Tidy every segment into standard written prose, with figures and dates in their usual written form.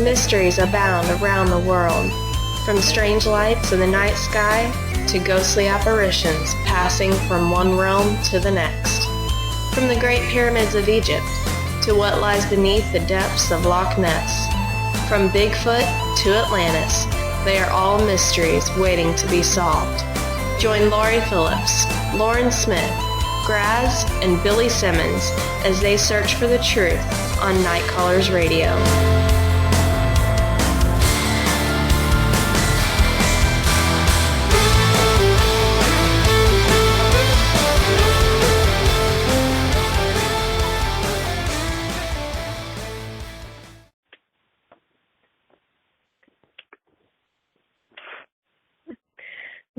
Mysteries abound around the world, from strange lights in the night sky to ghostly apparitions passing from one realm to the next. From the Great Pyramids of Egypt to what lies beneath the depths of Loch Ness. From Bigfoot to Atlantis, they are all mysteries waiting to be solved. Join Lori Phillips, Lauren Smith, Graz, and Billy Simmons as they search for the truth on Night Callers Radio.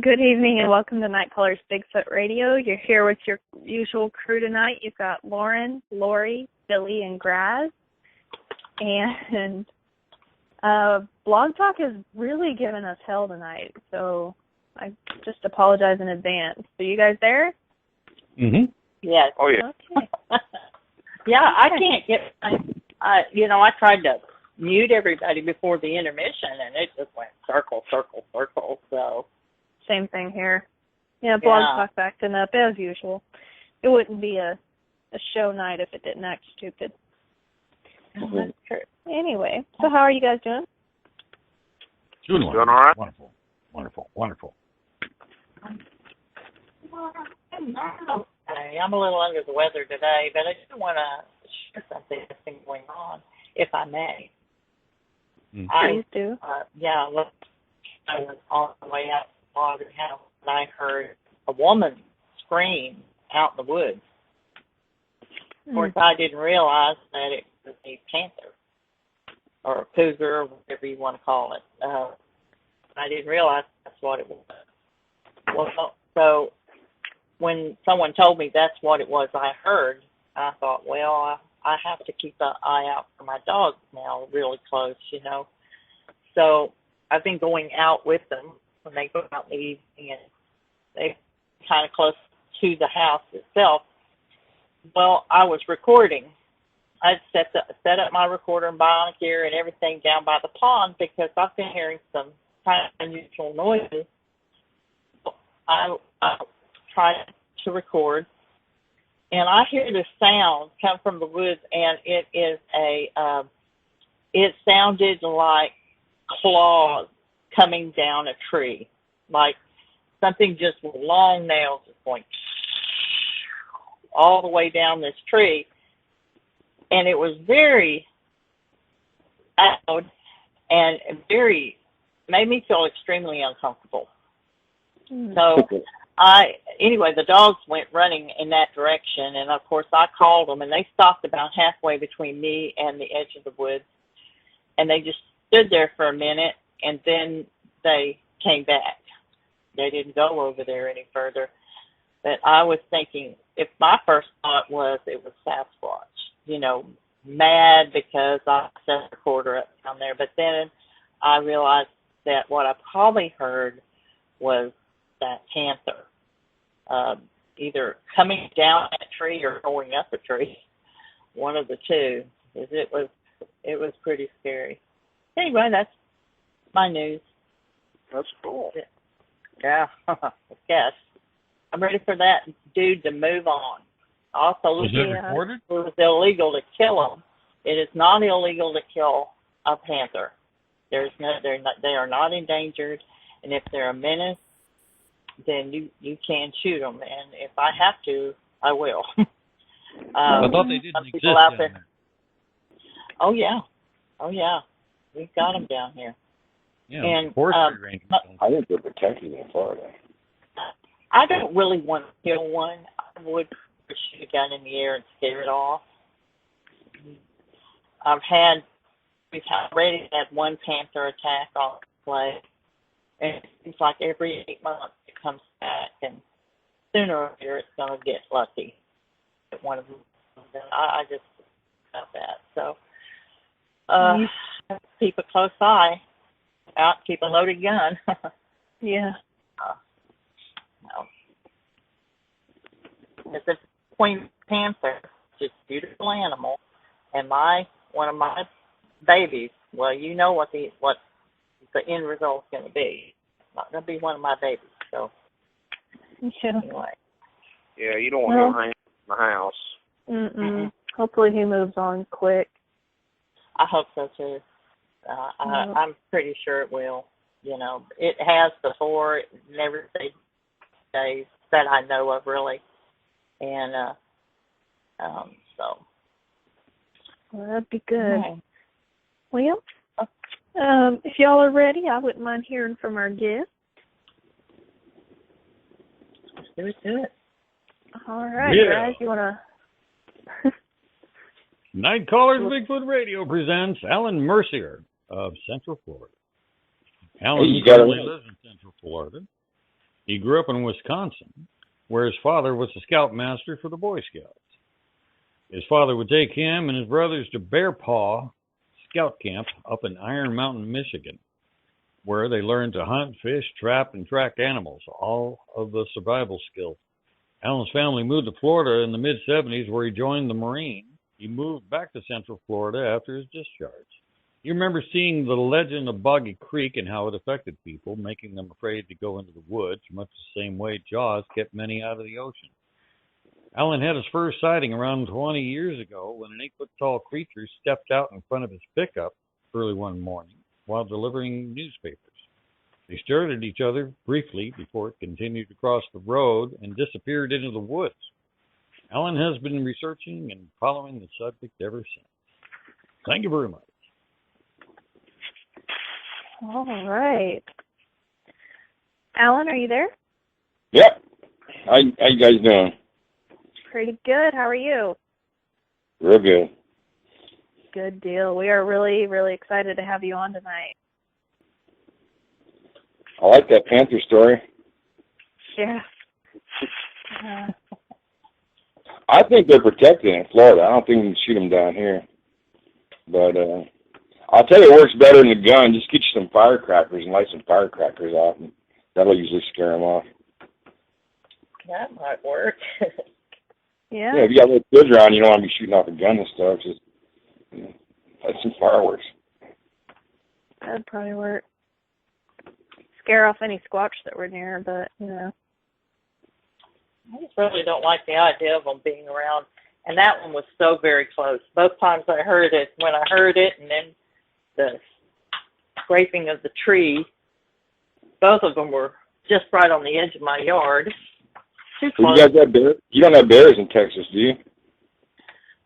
Good evening and welcome to Night Callers Bigfoot Radio. You're here with your usual crew tonight. You've got Lauren, Lori, Billy, and Graz. And Blog Talk is really giving us hell tonight, so I just apologize in advance. So you guys there? Mm-hmm. Yes. Oh, yeah. Okay. Yeah, I can't get, I tried to mute everybody before the intermission, and it just went circle, circle, circle, so. Same thing here. Yeah, Blog Talk acting up as usual. It wouldn't be a show night if it didn't act stupid. That's true. Anyway, so how are you guys doing? Doing all right. Wonderful. I'm a little under the weather today, but I do want to share something that's been going on, if I may. Please do. I was on the way out to the log house, and I heard a woman scream out in the woods. Of course, I didn't realize that it was a panther or a cougar, or whatever you want to call it. I didn't realize that's what it was. Well, so when someone told me that's what it was I heard, I thought, well, I have to keep an eye out for my dogs now really close, So I've been going out with them when they go out in the evening, and they're kind of close to the house itself. Well, I was recording. I'd set up my recorder and bionic ear and everything down by the pond because I've been hearing some kind of unusual noises. I tried to record, and I hear this sound come from the woods, and it is it sounded like claws coming down a tree, like something just with long nails is going all the way down this tree, and it was very loud and made me feel extremely uncomfortable. So anyway, the dogs went running in that direction, and of course I called them, and they stopped about halfway between me and the edge of the woods, and they just stood there for a minute, and then they came back. They didn't go over there any further. But I was thinking, if my first thought was it was Sasquatch, mad because I set the recorder up down there. But then I realized that what I probably heard was that panther, either coming down that tree or going up a tree, one of the two. It was pretty scary. Anyway, that's my news. That's cool. Yeah, I guess. I'm ready for that dude to move on. Also, Was it recorded? It was illegal to kill him. It is not illegal to kill a panther. They are not endangered, and if they're a menace, then you can shoot them. And if I have to, I will. I thought they didn't some exist people out down there. there. Oh yeah. We've got them down here. Yeah, And forestry rangers. I think they're protected in Florida. I don't really want to kill one. I would shoot a gun in the air and scare it off. We've already had one panther attack on the place, and it seems like every 8 months it comes back, and sooner or later it's going to get lucky. One of them, I just about that. So, keep a close eye out, keep a loaded gun. Yeah. No. It's a queen panther, just a beautiful animal, and one of my babies. Well, you know what the end result's going to be. It's not going to be one of my babies. So anyway. Yeah, you don't want him hanging in the house. Mm-mm. Hopefully he moves on quick. I hope so too. I'm pretty sure it will. You know, it has before. It never stayed days that I know of, really. And so. Well, that'd be good. Okay. Well, if y'all are ready, I wouldn't mind hearing from our guest. Let's do it. All right, Yeah. guys, you want to... Night Callers Bigfoot Radio presents Alan Mercier of Central Florida. Alan currently lives in Central Florida. He grew up in Wisconsin, where his father was a scoutmaster for the Boy Scouts. His father would take him and his brothers to Bear Paw Scout Camp up in Iron Mountain, Michigan, where they learned to hunt, fish, trap, and track animals, all of the survival skills. Alan's family moved to Florida in the mid-'70s, where he joined the Marine. He moved back to Central Florida after his discharge. You remember seeing the Legend of Boggy Creek and how it affected people, making them afraid to go into the woods, much the same way Jaws kept many out of the ocean. Alan had his first sighting around 20 years ago when an 8-foot-tall creature stepped out in front of his pickup early one morning while delivering newspapers. They stared at each other briefly before it continued to cross the road and disappeared into the woods. Alan has been researching and following the subject ever since. Thank you very much. All right. Alan, are you there? Yep. How you guys doing? Pretty good. How are you? Real good. Good deal. We are really, really excited to have you on tonight. I like that panther story. Yeah. I think they're protected in Florida. I don't think you can shoot them down here. But I'll tell you, it works better than the gun. Just get you some firecrackers and light some firecrackers off, and that'll usually scare them off. That might work. Yeah. Yeah, if you got little kids around, you don't want to be shooting off a gun and stuff. Just light some fireworks. That'd probably work. Scare off any squatch that were near, but, you know. I just really don't like the idea of them being around. And that one was so very close. Both times I heard it, when I heard it and then the scraping of the tree, both of them were just right on the edge of my yard. Too close. You guys have bears? You don't have bears in Texas, do you?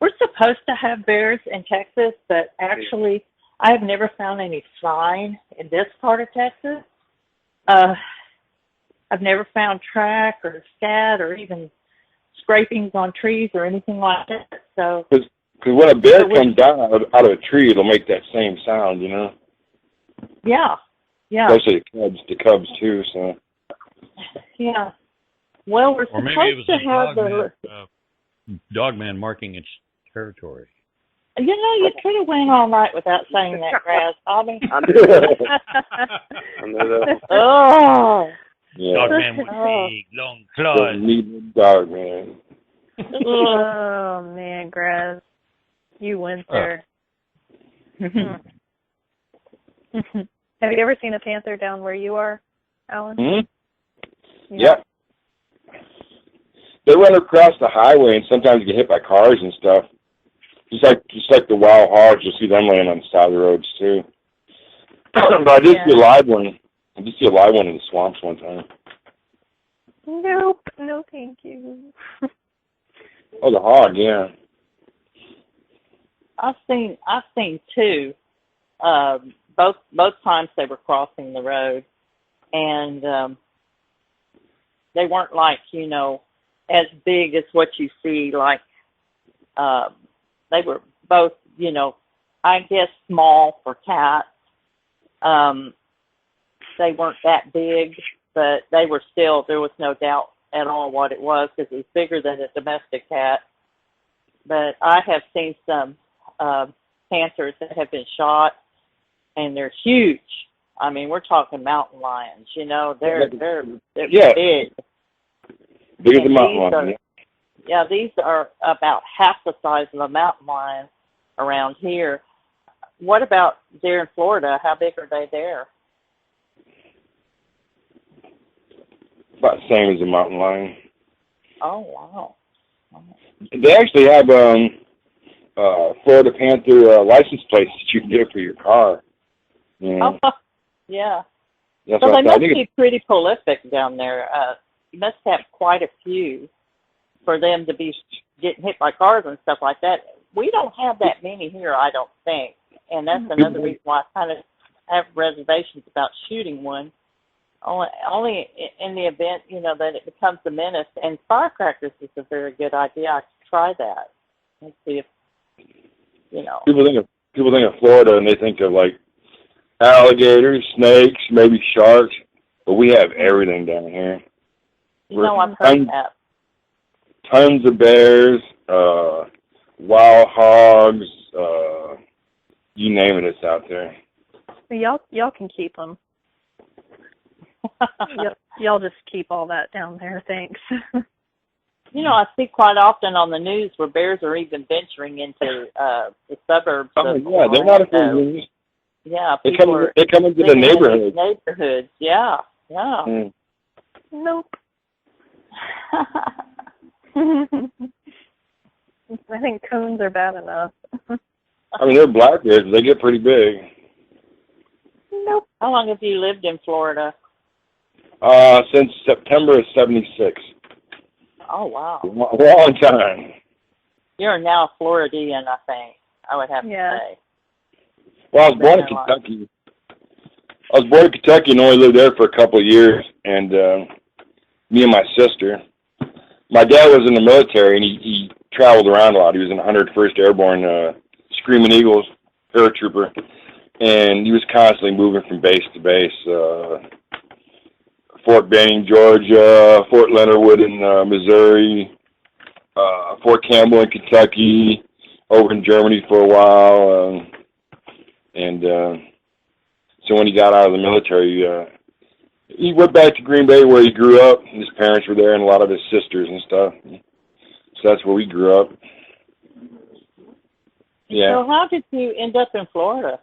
We're supposed to have bears in Texas, but actually I have never found any sign in this part of Texas. I've never found track or scat or even scrapings on trees or anything like that. So, because when a bear comes down out of a tree, it'll make that same sound, you know. Yeah. Especially the cubs too. So. Yeah. Well, we're supposed to have the dogman marking its territory. You know, you could have went all right without saying that, Graz. Bobby. I know that. Oh. Yeah. Dogman with big, long claws. Need dogman. Oh, man, Graz. You went there. Have you ever seen a panther down where you are, Alan? Mm-hmm. Yeah. They run across the highway and sometimes get hit by cars and stuff. Just like the wild hogs, you'll see them laying on the side of the roads too. But I did see a live one. I did see a live one in the swamps one time. Nope. No, thank you. Oh, the hog, yeah. I've seen two. Both times they were crossing the road, and they weren't like, as big as what you see. Like they were both, I guess small for cats. They weren't that big, but they were still. There was no doubt at all what it was, because it was bigger than a domestic cat. But I have seen some panthers that have been shot, and they're huge. I mean, we're talking mountain lions. They're big. Bigger than mountain lions. Yeah, these are about half the size of a mountain lion around here. What about there in Florida? How big are they there? About the same as a mountain lion. Oh, wow. They actually have Florida Panther license plates that you can get for your car. Oh, yeah. That's so they must be pretty prolific down there. You must have quite a few for them to be getting hit by cars and stuff like that. We don't have that many here, I don't think. And that's another reason why I kind of have reservations about shooting one. Only in the event, that it becomes a menace. And firecrackers is a very good idea. I could try that. Let's see if, People think of Florida and they think of like alligators, snakes, maybe sharks, but we have everything down here. I've heard that. Tons of bears, wild hogs, you name it, it's out there. Y'all can keep them. Y'all just keep all that down there, thanks. I see quite often on the news where bears are even venturing into the suburbs. Yeah, they're not afraid. Yeah, they come into the neighborhoods. Neighborhoods, yeah. Mm. Nope. I think coons are bad enough. I mean, they're black bears, but they get pretty big. Nope. How long have you lived in Florida? Since September of '76. Oh, wow. A long time. You're now a Floridian, I think, I would have to say. Well, I was born in Kentucky. And only lived there for a couple of years. And me and my sister, my dad was in the military, and he traveled around a lot. He was in the 101st Airborne Screaming Eagles paratrooper. And he was constantly moving from base to base. Fort Benning, Georgia, Fort Leonard Wood in Missouri, Fort Campbell in Kentucky, over in Germany for a while. So when he got out of the military, he went back to Green Bay where he grew up. His parents were there and a lot of his sisters and stuff. So that's where we grew up. Yeah. So how did you end up in Florida?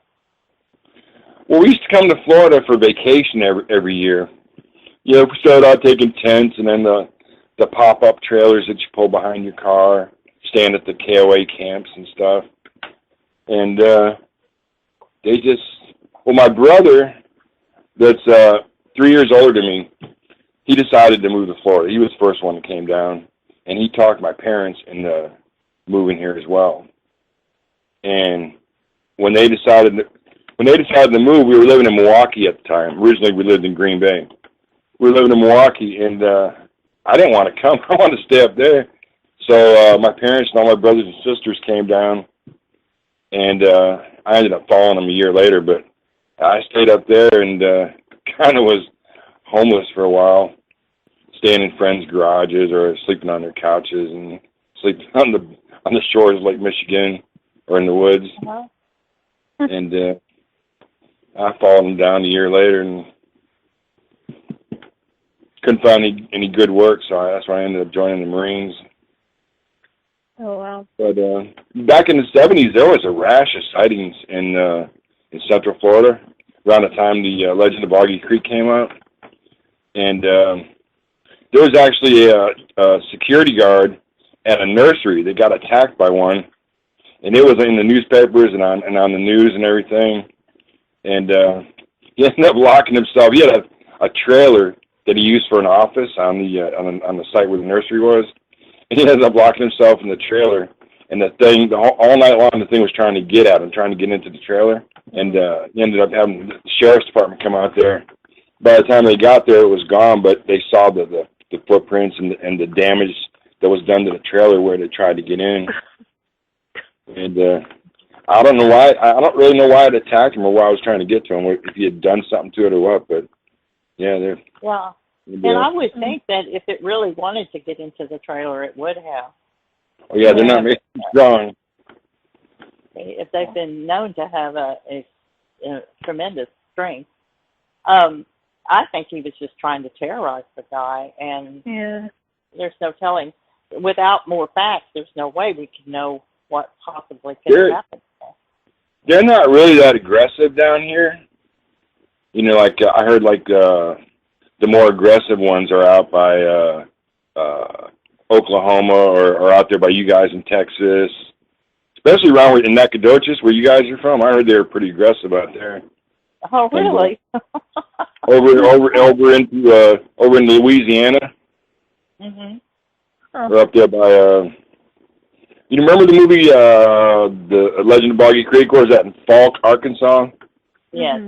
Well, we used to come to Florida for vacation every year. We started out taking tents and then the pop-up trailers that you pull behind your car, staying at the KOA camps and stuff. And my brother, that's 3 years older than me, he decided to move to Florida. He was the first one that came down, and he talked my parents into moving here as well. And when they decided to move, we were living in Milwaukee at the time. Originally, we lived in Green Bay. We were living in Milwaukee, and I didn't want to come. I wanted to stay up there. So my parents and all my brothers and sisters came down, and I ended up following them a year later. But I stayed up there and kind of was homeless for a while, staying in friends' garages or sleeping on their couches and sleeping on the shores of Lake Michigan or in the woods. Uh-huh. And I followed them down a year later and couldn't find any good work, so that's why I ended up joining the Marines. Oh, wow. But back in the 70s, there was a rash of sightings in Central Florida around the time the Legend of Boggy Creek came out. And there was actually a security guard at a nursery that got attacked by one. And it was in the newspapers and on the news and everything. And he ended up locking himself. He had a trailer that he used for an office on the site where the nursery was, and he ends up locking himself in the trailer. And the thing, all night long, the thing was trying to get at him, trying to get into the trailer. And he ended up having the sheriff's department come out there. By the time they got there, it was gone, but they saw the footprints and the damage that was done to the trailer where they tried to get in. And I don't know why. I don't really know why it attacked him or why I was trying to get to him, if he had done something to it or what. But yeah, yeah. And I would think that if it really wanted to get into the trailer, it would have. Oh yeah, they're not strong. If they've been known to have a tremendous strength, I think he was just trying to terrorize the guy, and there's no telling. Without more facts, there's no way we could know what possibly could have happened. They're not really that aggressive down here. You know, like I heard, like the more aggressive ones are out by Oklahoma or out there by you guys in Texas, especially around in Nacogdoches, where you guys are from. I heard they were pretty aggressive out there. Oh, really? over into Louisiana. Mhm. Or up there by you remember the movie the Legend of Boggy Creek? Where was that, in Falk, Arkansas? Yes.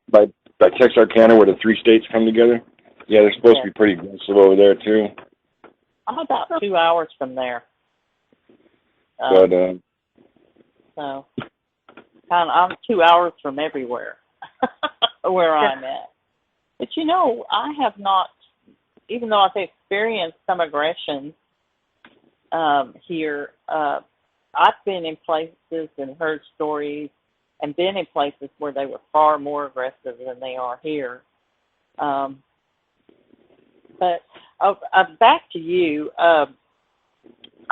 By Texarkana, where the 3 states come together. Yeah, they're supposed to be pretty aggressive over there too. I'm about 2 hours from there. But so I'm 2 hours from everywhere where I'm at. But you know, I have not, even though I've experienced some aggression here, I've been in places and heard stories and been in places where they were far more aggressive than they are here. But back to you. I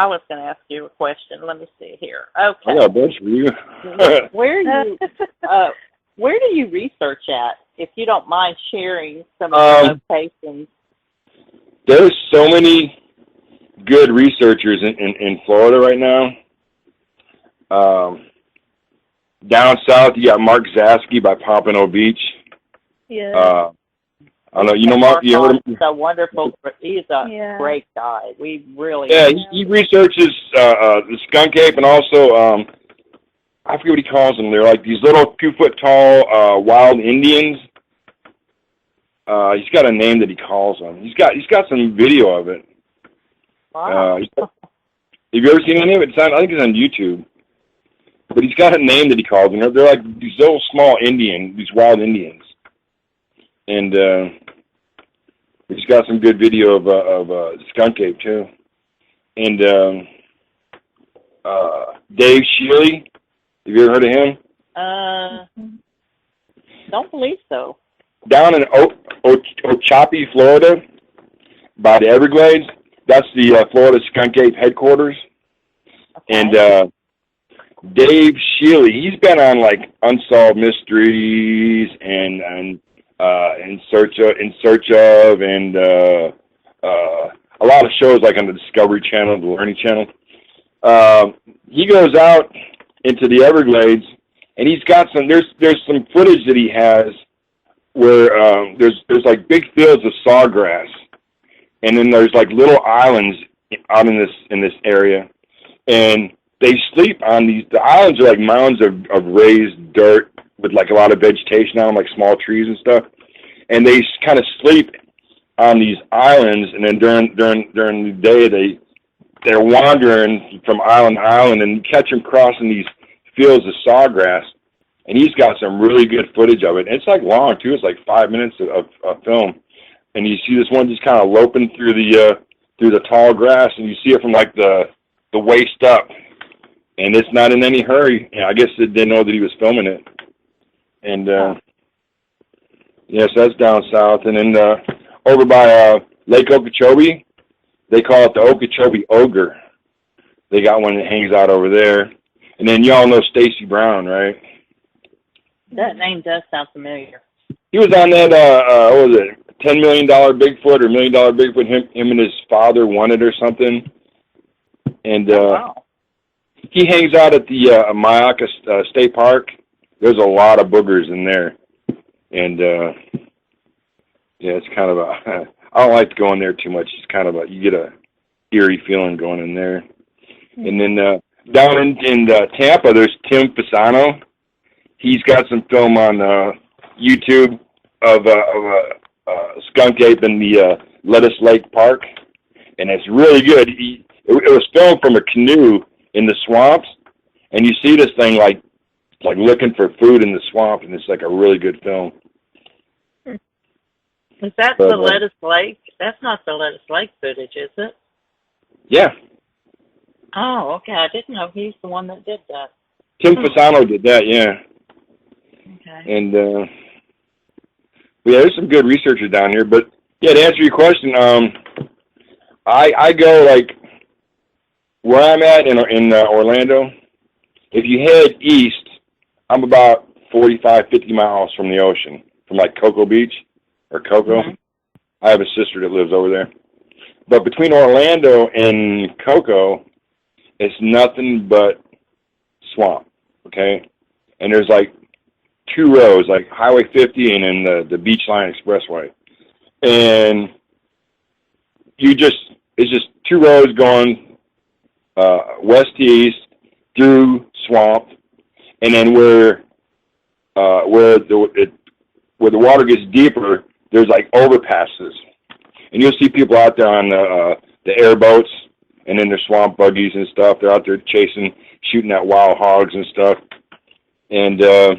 was going to ask you a question. Let me see here. Okay. I got a bunch for you. Where do you research at? If you don't mind sharing some of the locations. There's so many good researchers in Florida right now. Down south, you got Mark Zasky by Pompano Beach. Yeah. I don't know. You know Mark? You heard him? He's a wonderful. He's a great guy. We really. Yeah, he researches the skunk ape and also I forget what he calls them. They're like these little 2-foot tall wild Indians. He's got a name that he calls them. He's got some video of it. Wow. Have you ever seen any of it? I think it's on YouTube. But he's got a name that he calls them. They're like these little small these wild Indians. And he's got some good video of skunk ape too. And Dave Shealy, have you ever heard of him? Don't believe so. Down in Ochopee, Florida, by the Everglades, that's the Florida skunk ape headquarters. Okay. And Dave Shealy, he's been on like Unsolved Mysteries and In Search of, and a lot of shows like on the Discovery Channel, the Learning Channel. He goes out into the Everglades, and he's got there's some footage that he has where there's like big fields of sawgrass, and then there's like little islands out in this area, and they sleep on these. The islands are like mounds of raised dirt with like a lot of vegetation on them, like small trees and stuff, and they kind of sleep on these islands, and then during the day they're wandering from island to island, and you catch them crossing these fields of sawgrass. And he's got some really good footage of it. And it's like long too. It's like 5 minutes of film. And you see this one just kind of loping through the tall grass, and you see it from like the waist up. And it's not in any hurry. I guess it didn't know that he was filming it. And yes, that's down south. And then over by Lake Okeechobee, they call it the Okeechobee Ogre. They got one that hangs out over there. And then y'all know Stacy Brown, right? That name does sound familiar. He was on that, what was it, $10 million Bigfoot or $1 million Bigfoot. Him and his father won it or something. And he hangs out at the Myakka State Park. There's a lot of boogers in there. And, yeah, it's kind of I don't like to go in there too much. It's kind of you get eerie feeling going in there. And then down in Tampa, there's Tim Fasano. He's got some film on YouTube of a skunk ape in the Lettuce Lake Park, and it's really good. It was filmed from a canoe in the swamps, and you see this thing like looking for food in the swamp, and it's like a really good film. Is that the Lettuce Lake? That's not the Lettuce Lake footage, is it? Yeah. Oh, okay. I didn't know he's the one that did that. Tim Fasano did that, yeah. Okay. And yeah, there's some good researchers down here. But yeah, to answer your question, I go like where I'm at in Orlando. If you head east, I'm about 45, 50 miles from the ocean, from like Cocoa Beach or Cocoa. Mm-hmm. I have a sister that lives over there. But between Orlando and Cocoa, it's nothing but swamp, okay? And there's like 2 roads, like Highway 50 and then the Beachline Expressway. And it's just 2 roads going west to east through swamp, and then where the water gets deeper, there's like overpasses, and you'll see people out there on the airboats and in their swamp buggies and stuff. They're out there shooting at wild hogs and stuff. And a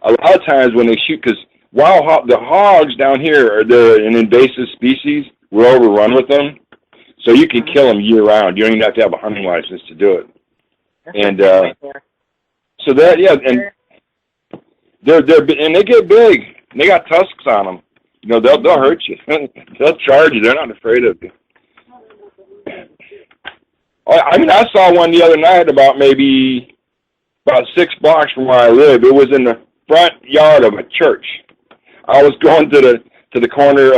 lot of times when they shoot, because the hogs down here they're an invasive species. We're overrun with them, so you can kill them year round. You don't even have to have a hunting license to do it. And so that and they get big. And they got tusks on them. You know, they'll hurt you. They'll charge you. They're not afraid of you. I mean, I saw one the other night about 6 blocks from where I live. It was in the front yard of a church. I was going to the corner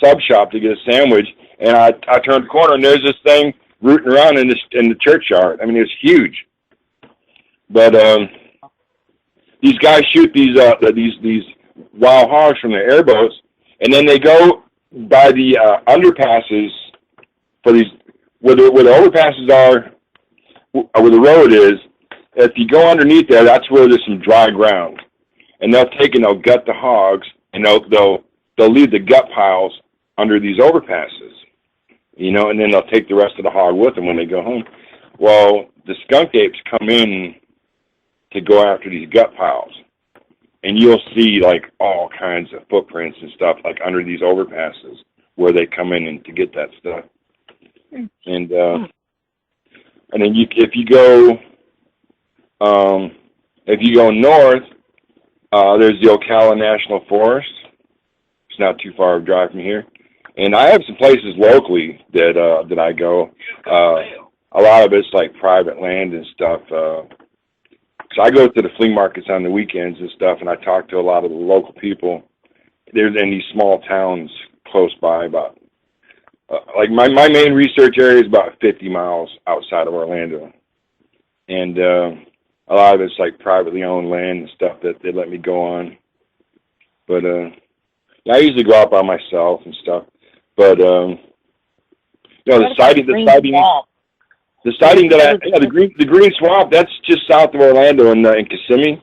sub shop to get a sandwich, and I turned the corner, and there's this thing rooting around in the churchyard. I mean, it's huge. But these guys shoot these wild hogs from their airboats, and then they go by the underpasses for these where the overpasses are, where the road is. If you go underneath there, that's where there's some dry ground, and they'll gut the hogs, and they'll leave the gut piles under these overpasses, you know, and then they'll take the rest of the hog with them when they go home. Well, the skunk apes come in to go after these gut piles, and you'll see like all kinds of footprints and stuff like under these overpasses where they come in and to get that stuff. And then if you go north, there's the Ocala National Forest. It's not too far of a drive from here, and I have some places locally that I go. A lot of it's like private land and stuff. So I go to the flea markets on the weekends and stuff, and I talk to a lot of the local people. There's in these small towns close by, about like my main research area is about 50 miles outside of Orlando, and a lot of it's like privately owned land and stuff that they let me go on. But I usually go out by myself and stuff. But the sighting that the green swamp, that's just south of Orlando in Kissimmee,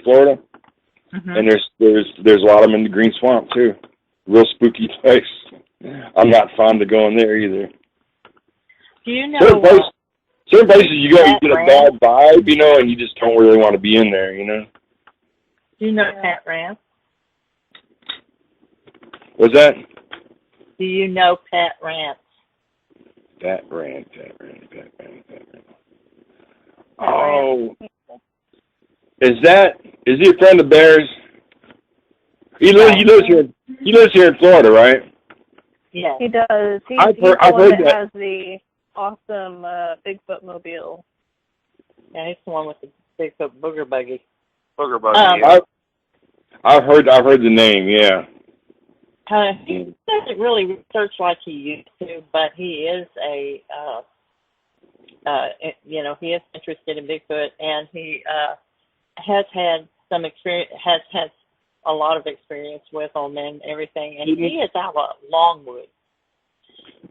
Florida. Mm-hmm. And there's a lot of them in the green swamp too. Real spooky place. I'm not fond of going there either. Do you know certain places you go, you get a bad vibe, you know, and you just don't really want to be in there, you know. Do you know Pat Rance? What's that? Do you know Pat Rance? Pat Rance. Oh, is he a friend of Bear's? He lives here in Florida, right? Yeah, he does. I've heard that. Has the awesome Bigfoot mobile. Yeah, he's the one with the Bigfoot booger buggy. Yeah. I've heard the name. Yeah. He doesn't really research like he used to, but he is he is interested in Bigfoot, and he has had some experience, has had a lot of experience with them and everything, and he is out of Longwood.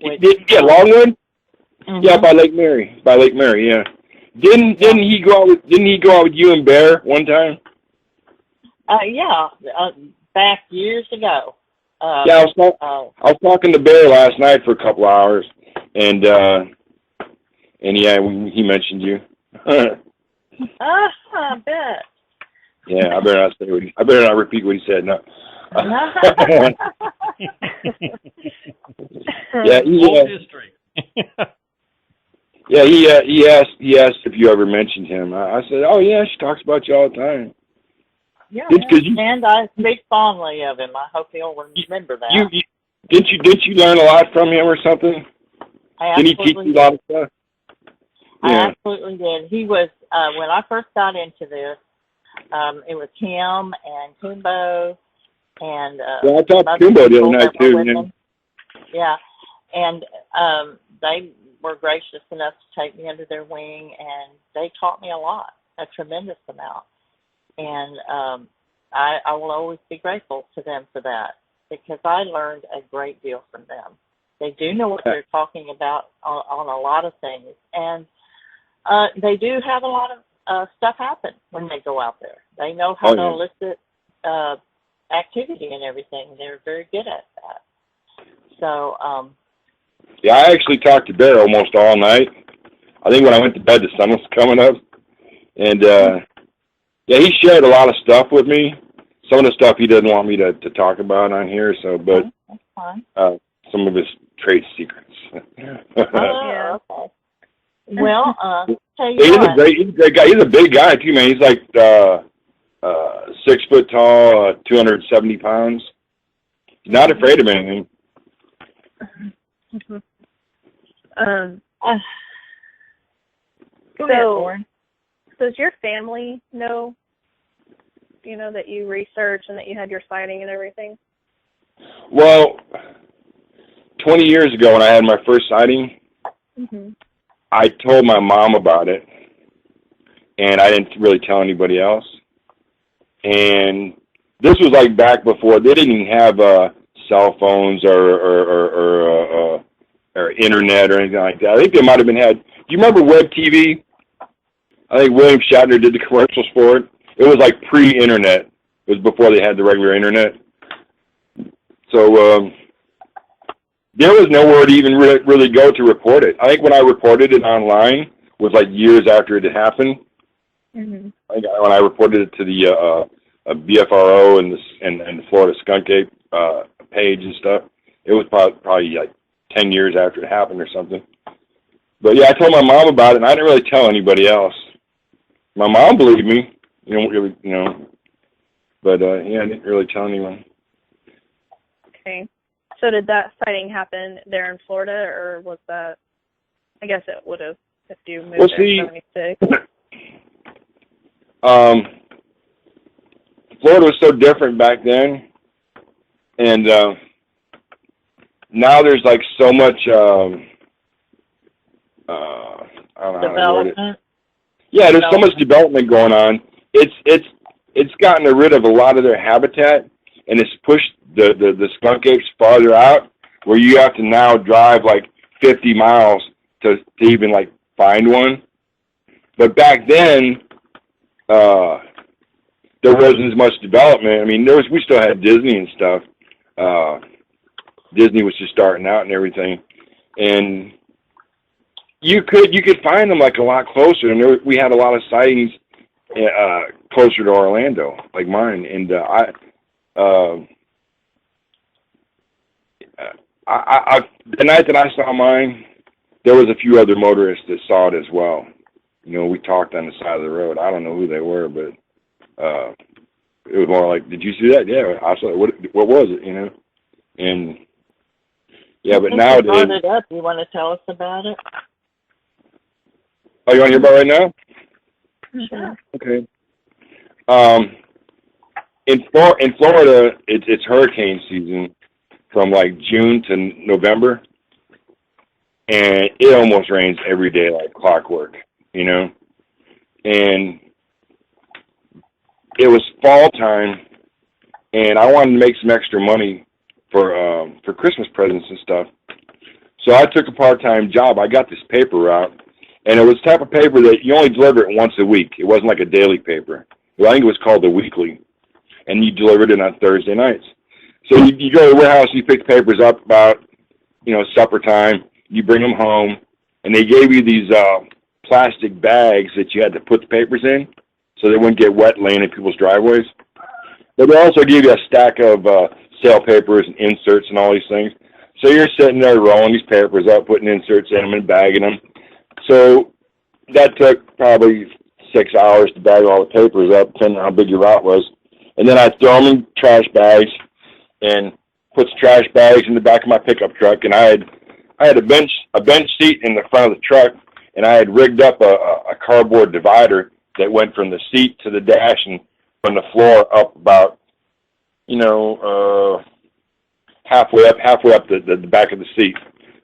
Yeah, Longwood. Mm-hmm. Yeah, by Lake Mary. Yeah. Didn't he go out with you and Bear one time? Yeah, back years ago. Yeah, I was talking to Bear last night for a couple hours, and yeah, he mentioned you. I bet. Yeah, I better not repeat what he said. No. Yeah, yeah, he asked if you ever mentioned him. I said, oh yeah, she talks about you all the time. Yeah, and I speak fondly of him. I hope he'll remember that. Didn't you learn a lot from him or something? Didn't he teach you a lot of stuff? I absolutely did. He was when I first got into this. It was him and Kumbo and yeah, I talked to Kumbo the other night too. Yeah, and they were gracious enough to take me under their wing, and they taught me a tremendous amount. And I will always be grateful to them for that, because I learned a great deal from them. They do know what they're talking about on a lot of things, and they do have a lot of stuff happen when they go out there. They know how to elicit activity and everything. They're very good at that. So, yeah, I actually talked to Bear almost all night. I think when I went to bed, the sun was coming up, and yeah, he shared a lot of stuff with me. Some of the stuff he doesn't want me to talk about on here. So, but that's fine. Some of his trade secrets. Yeah. Okay. Well, tell you he's what. a great guy. He's a big guy too, man. He's like 6 foot tall, 270 pounds. He's not afraid of anything. Go ahead, Lauren. Does your family know, that you researched and that you had your sighting and everything? Well, 20 years ago when I had my first sighting, I told my mom about it, and I didn't really tell anybody else. And this was like back before they didn't even have cell phones or internet or anything like that. I think they might have had. Do you remember Web TV? I think William Shatner did the commercials for it. It was like pre-internet. It was before they had the regular internet. So there was nowhere to even really go to report it. I think when I reported it online was like years after it had happened. I think when I reported it to the BFRO and the Florida Skunk Ape page and stuff, it was probably like 10 years after it happened or something. But yeah, I told my mom about it, and I didn't really tell anybody else. My mom believed me, but yeah, I didn't really tell anyone. Okay. So did that sighting happen there in Florida, or was that, I guess it would have if you moved there in 76? Florida was so different back then, and now there's like so much I don't know development. how to word it. Yeah, there's so much development going on. It's gotten rid of a lot of their habitat, and it's pushed the skunk apes farther out, where you have to now drive like 50 miles to even like find one. But back then, there wasn't as much development. I mean, we still had Disney and stuff. Disney was just starting out and everything, and you could find them like a lot closer. And we had a lot of sightings closer to Orlando, like mine. And the night that I saw mine, there was a few other motorists that saw it as well. We talked on the side of the road. I don't know who they were, but it was more like, "Did you see that?" Yeah, I saw it. What was it? And yeah, but nowadays. You brought it up. You want to tell us about it? Oh, you want to hear about it right now? Sure. Okay. In Florida, it's hurricane season from like June to November, and it almost rains every day like clockwork, And it was fall time, and I wanted to make some extra money for Christmas presents and stuff. So I took a part-time job. I got this paper route, and it was the type of paper that you only deliver it once a week. It wasn't like a daily paper. Well, I think it was called the weekly, and you delivered it on Thursday nights. So you go to the warehouse, you pick the papers up about, supper time. You bring them home, and they gave you these plastic bags that you had to put the papers in so they wouldn't get wet laying in people's driveways. But they also give you a stack of sale papers and inserts and all these things. So you're sitting there rolling these papers up, putting inserts in them and bagging them. So that took probably 6 hours to bag all the papers up, depending on how big your route was. And then I'd throw them in trash bags and put the trash bags in the back of my pickup truck. And I had a bench seat in the front of the truck, and I had rigged up a cardboard divider that went from the seat to the dash and from the floor up about, halfway up the back of the seat,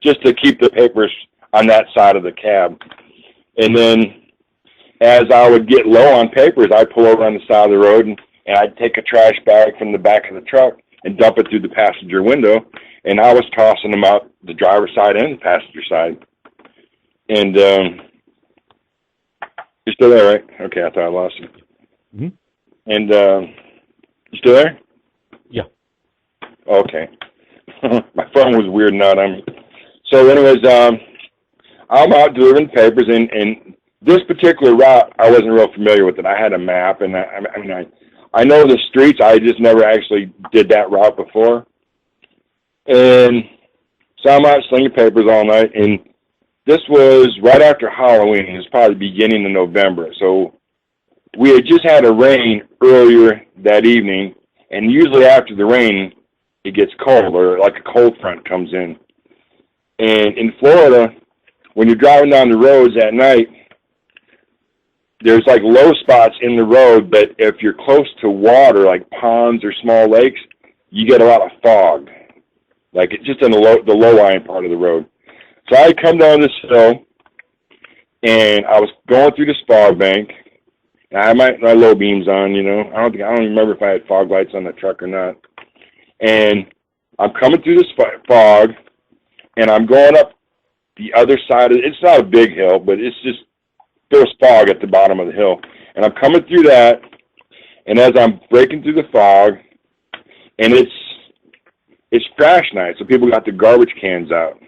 just to keep the papers on that side of the cab. And then as I would get low on papers, I'd pull over on the side of the road and I'd take a trash bag from the back of the truck and dump it through the passenger window. And I was tossing them out the driver's side and the passenger side. And you're still there, right? Okay, I thought I lost you. Mm-hmm. And you still there? Yeah. Okay. My phone was weirding out on me. So anyways, I'm out delivering papers, and this particular route, I wasn't real familiar with it. I had a map, and I know the streets. I just never actually did that route before. And so I'm out slinging papers all night, and this was right after Halloween. It was probably the beginning of November. So we had just had a rain earlier that evening, and usually after the rain, it gets cold, or like a cold front comes in. And in Florida, when you're driving down the roads at night, there's like low spots in the road, but if you're close to water, like ponds or small lakes, you get a lot of fog. Like it's just in the low-lying part of the road. So I come down this hill, and I was going through this fog bank. And I had my low beams on, I don't even remember if I had fog lights on the truck or not. And I'm coming through this fog, and I'm going up the other side of it. It's not a big hill, but it's just, there's fog at the bottom of the hill. And I'm coming through that, and as I'm breaking through the fog, and it's trash night, so people got their garbage cans out,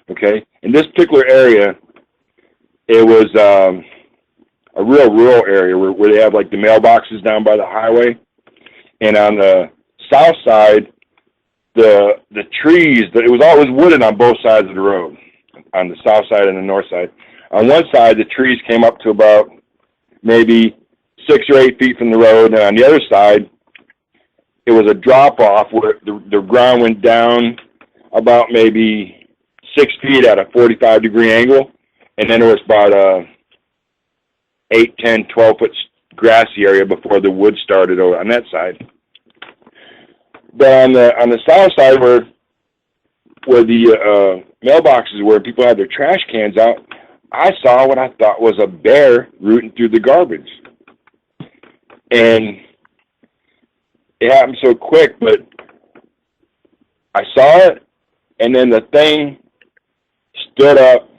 okay? In this particular area, it was a real rural area where they have like the mailboxes down by the highway, and on the south side, the trees, it was wooded on both sides of the road, on the south side and the north side. On one side, the trees came up to about maybe 6 or 8 feet from the road, and on the other side, it was a drop-off where the ground went down about maybe 6 feet at a 45-degree angle, and then there was about a 8, 10, 12-foot grassy area before the wood started over on that side. But on the south side where the mailboxes were, people had their trash cans out, I saw what I thought was a bear rooting through the garbage. And it happened so quick, but I saw it, and then the thing stood up,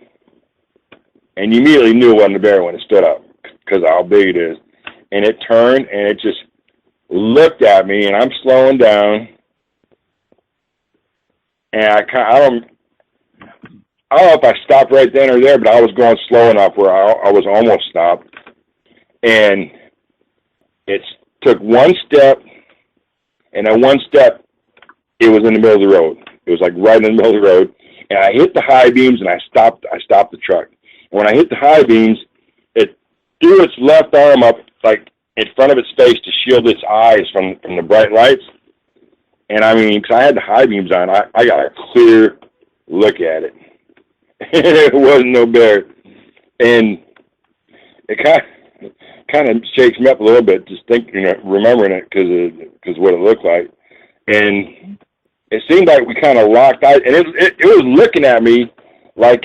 and you immediately knew it wasn't a bear when it stood up because of how big it is. And it turned, and it just looked at me, and I'm slowing down, and I don't know if I stopped right then or there, but I was going slow enough where I was almost stopped. And it took one step, and at one step, it was in the middle of the road. It was like right in the middle of the road. And I hit the high beams, and I stopped the truck. And when I hit the high beams, it threw its left arm up like in front of its face to shield its eyes from the bright lights. And I mean, because I had the high beams on, I got a clear look at it. It wasn't no bear. And it kind of shakes me up a little bit just thinking, remembering it because what it looked like. And it seemed like we kind of locked eyes, and it was looking at me like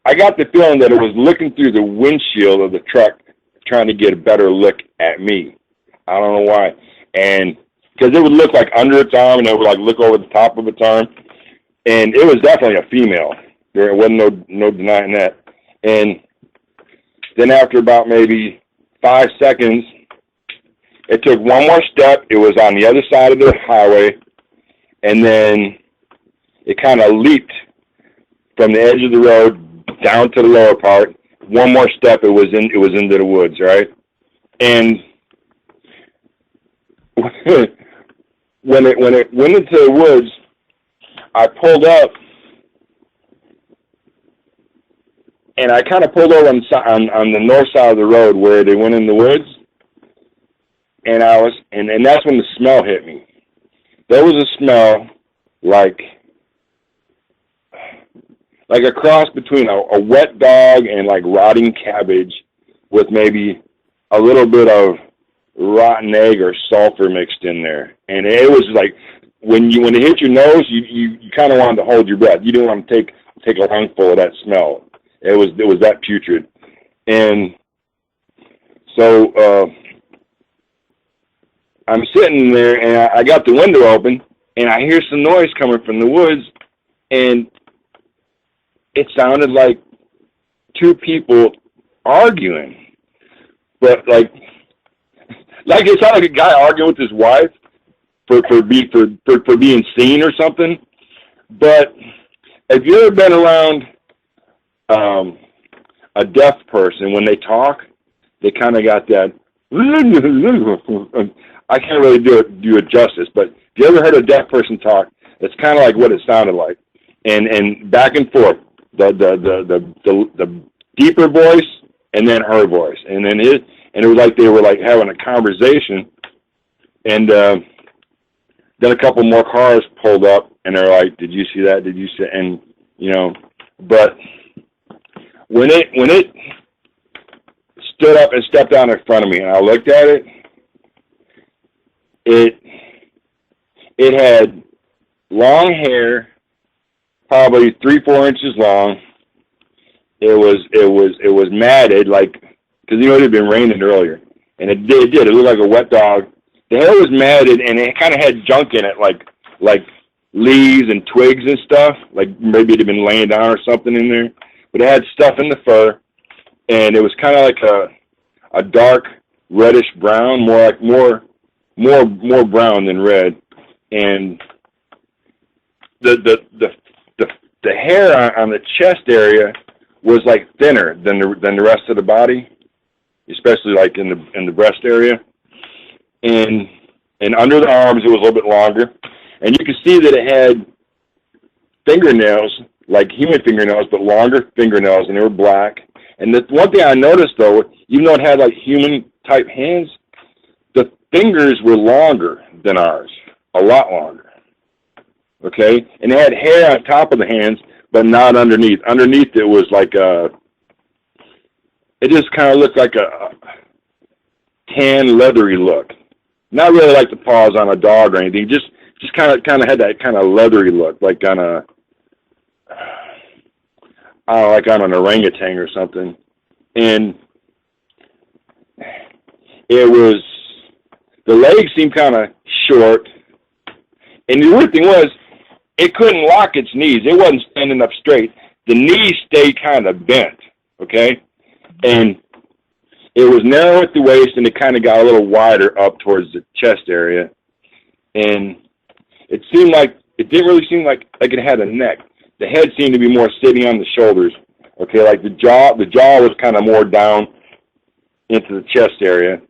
I got the feeling that it was looking through the windshield of the truck trying to get a better look at me. I don't know why. And because it would look like under its arm, and it would like look over the top of its arm. And it was definitely a female. There wasn't no denying that. And then after about maybe 5 seconds, it took one more step. It was on the other side of the highway, and then it kind of leaped from the edge of the road down to the lower part. One more step, it was into the woods, right? And when it went into the woods, I pulled up, and I kind of pulled over on the north side of the road where they went in the woods, and and that's when the smell hit me. There was a smell like a cross between a wet dog and like rotting cabbage with maybe a little bit of rotten egg or sulfur mixed in there. And it was like when it hit your nose, you kind of wanted to hold your breath. You didn't want to take a lungful of that smell. It was that putrid. And so I'm sitting there, and I got the window open, and I hear some noise coming from the woods, and it sounded like two people arguing, but like it sounded like a guy arguing with his wife for being seen or something. But have you ever been around a deaf person? When they talk, they kind of got that. I can't really do it justice, but if you ever heard a deaf person talk, it's kind of like what it sounded like, and back and forth, the deeper voice and then her voice, and it was like they were like having a conversation, and then a couple more cars pulled up, and they're like, "Did you see that? Did you see?" And but when it stood up and stepped down in front of me, and I looked at it. It had long hair, probably 3-4 inches long. It was matted, like, because it had been raining earlier, and it did. It looked like a wet dog. The hair was matted, and it kind of had junk in it, like leaves and twigs and stuff. Like maybe it had been laying down or something in there. But it had stuff in the fur, and it was kind of like a dark reddish brown, more brown than red, and the hair on the chest area was like thinner than the rest of the body, especially like in the breast area, and under the arms it was a little bit longer, and you could see that it had fingernails like human fingernails, but longer fingernails, and they were black. And the one thing I noticed though, even though it had like human type hands, the fingers were longer than ours, a lot longer. Okay? And it had hair on top of the hands, but not underneath. Underneath it was like it just kind of looked like a tan, leathery look. Not really like the paws on a dog or anything, just kind of had that kind of leathery look, like on like on an orangutan or something. And the legs seemed kind of short. And the weird thing was, it couldn't lock its knees. It wasn't standing up straight. The knees stayed kind of bent, okay? And it was narrow at the waist, and it kind of got a little wider up towards the chest area. And it didn't really seem like it had a neck. The head seemed to be more sitting on the shoulders, okay? Like the jaw was kind of more down into the chest area.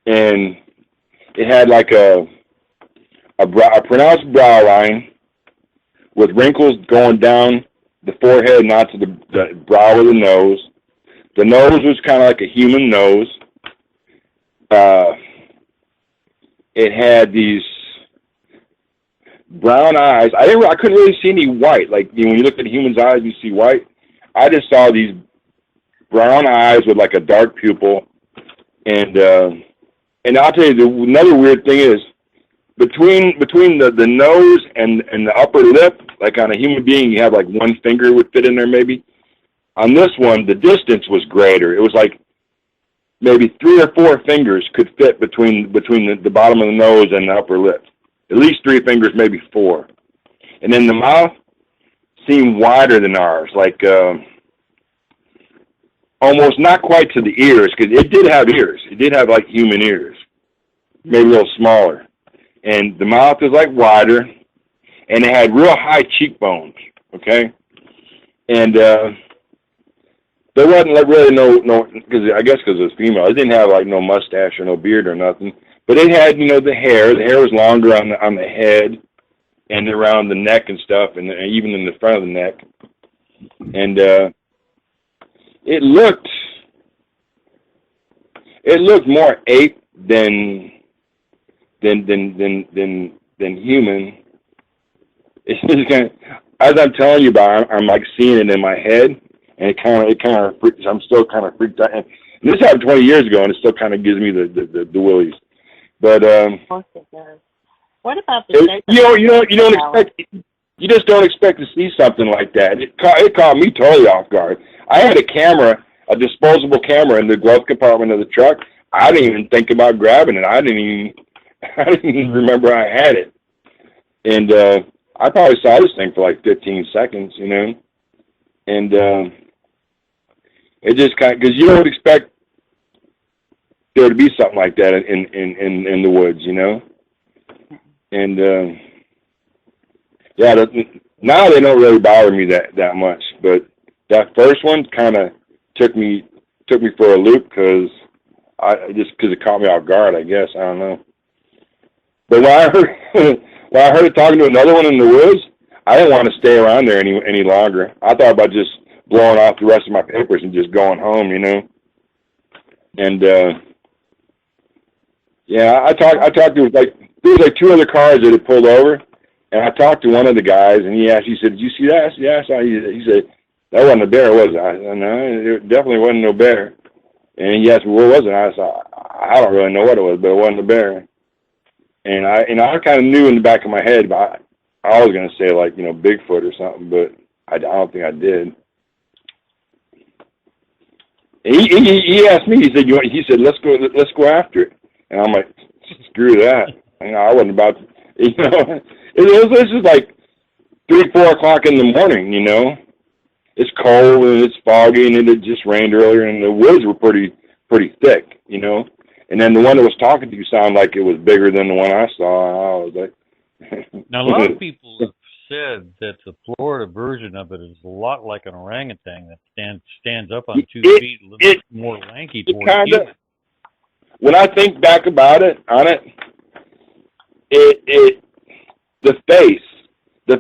And it had like a pronounced brow line with wrinkles going down the forehead and onto the brow of the nose. The nose was kind of like a human nose. It had these brown eyes. I couldn't really see any white. Like when you look at a human's eyes, you see white. I just saw these brown eyes with like a dark pupil. And I'll tell you, another weird thing is, between the nose and the upper lip, like on a human being, you have like one finger would fit in there maybe. On this one, the distance was greater. It was like maybe 3 or 4 fingers could fit between the bottom of the nose and the upper lip. At least 3 fingers, maybe 4. And then the mouth seemed wider than ours, like almost not quite to the ears, because it did have ears. It did have like human ears, maybe a little smaller. And the mouth was like wider, and it had real high cheekbones, okay? And there wasn't like really no, because I guess because it was female, it didn't have like no mustache or no beard or nothing. But it had, the hair. The hair was longer on the head and around the neck and stuff, and even in the front of the neck. And it looked more ape than human. It's just kind of, as I'm telling you about it, I'm like seeing it in my head, and it kind of I'm still kind of freaked out. And this happened 20 years ago, and it still kind of gives me the willies. But of course it does. What about the you just don't expect to see something like that. It caught me totally off guard. I had a disposable camera in the glove compartment of the truck. I didn't even think about grabbing it. I didn't even remember I had it. And I probably saw this thing for like 15 seconds, and it just kind of, because you don't expect there to be something like that in the woods, and now they don't really bother me that much, but that first one kind of took me for a loop because it caught me off guard, I guess. I don't know. But when I heard it talking to another one in the woods, I didn't want to stay around there any longer. I thought about just blowing off the rest of my papers and just going home, And I talked to there was like two other cars that had pulled over, and I talked to one of the guys, and he said, "Did you see that?" I said, "Yeah, I saw." He said, "That wasn't a bear, was it?" I said, "No, it definitely wasn't no bear." And he asked me, "What was it?" I said, "I don't really know what it was, but it wasn't a bear." And I kind of knew in the back of my head, but I was going to say like, Bigfoot or something, but I don't think I did. And he asked me, he said, let's go after it. And I'm like, screw that. I wasn't about to, it was just like 3-4 o'clock in the morning, It's cold and it's foggy and it had just rained earlier and the woods were pretty thick, And then the one that was talking to you sounded like it was bigger than the one I saw. I was like... Now, a lot of people have said that the Florida version of it is a lot like an orangutan that stands up on 2 feet, a little bit more lanky towards you. When I think back about it, the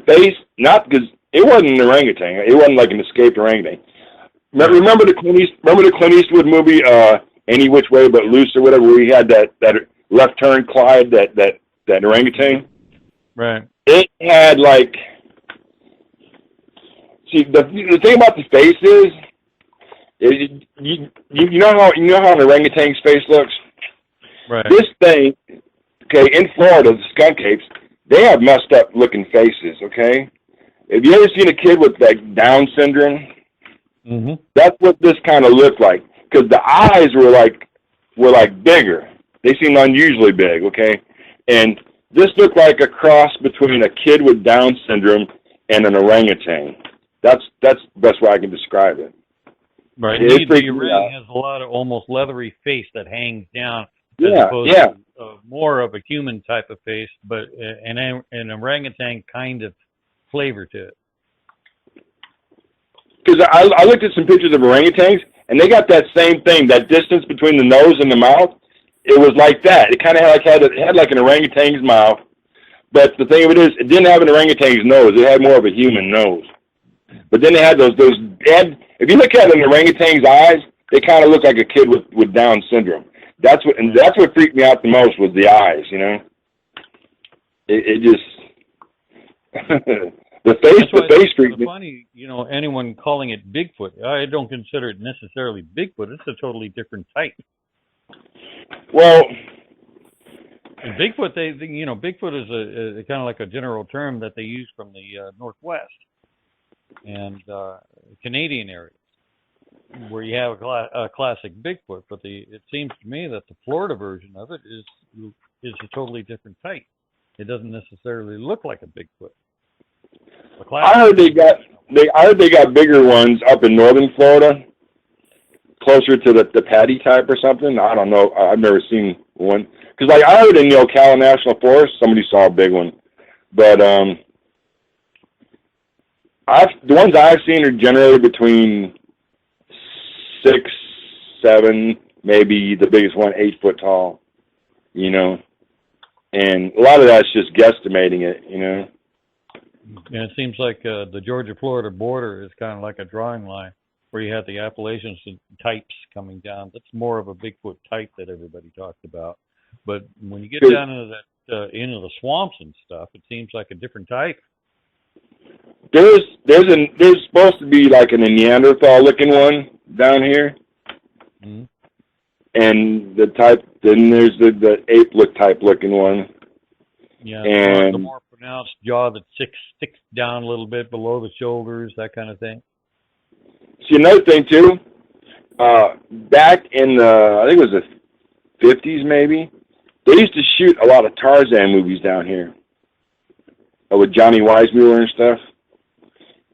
face, not because it wasn't an orangutan. It wasn't like an escaped orangutan. Remember the Clint Eastwood movie, Any Which Way But Loose or whatever, where he had that left turn Clyde, that orangutan? Right. It had like, see, the thing about the face is you know how an orangutan's face looks? Right. This thing, okay, in Florida, the skunk apes, they have messed up looking faces, okay? Have you ever seen a kid with like Down syndrome? Mm-hmm. That's what this kind of looked like, because the eyes were like bigger. They seemed unusually big, okay? And this looked like a cross between a kid with Down syndrome and an orangutan. That's the best way I can describe it. Right. The orang has a lot of almost leathery face that hangs down, as opposed to more of a human type of face, but an orangutan kind of flavor to it. Because I looked at some pictures of orangutans, and they got that same thing, that distance between the nose and the mouth. It was like that. It kind of had like an orangutan's mouth, but the thing of it is, it didn't have an orangutan's nose. It had more of a human nose. But then they had those. If you look at an orangutan's eyes, they kind of look like a kid with Down syndrome. That's what freaked me out the most was the eyes. It just the face freaked me. It's funny, anyone calling it Bigfoot. I don't consider it necessarily Bigfoot. It's a totally different type. Well, and Bigfoot, Bigfoot is a kind of like a general term that they use from the Northwest and Canadian areas, where you have a classic Bigfoot. But it seems to me that the Florida version of it is a totally different type. It doesn't necessarily look like a Bigfoot. I heard they got bigger ones up in northern Florida, closer to the patty type or something. I don't know. I've never seen one. Because like I heard in the Ocala National Forest, somebody saw a big one, but the ones I've seen are generally between 6, 7, maybe the biggest one 8 foot tall. You know, and a lot of that's just guesstimating it. You know. And it seems like the Georgia-Florida border is kind of like a drawing line where you have the Appalachians and types coming down. That's more of a Bigfoot type that everybody talked about. But when you get down into that into the swamps and stuff, it seems like a different type. There's supposed to be like a Neanderthal-looking one down here, and the type. Then there's the ape-look type-looking one. Yeah, and the more pronounced jaw that sticks down a little bit below the shoulders, that kind of thing. See, another thing too. Back in the, I think it was the 50s, maybe. They used to shoot a lot of Tarzan movies down here with Johnny Weissmuller and stuff.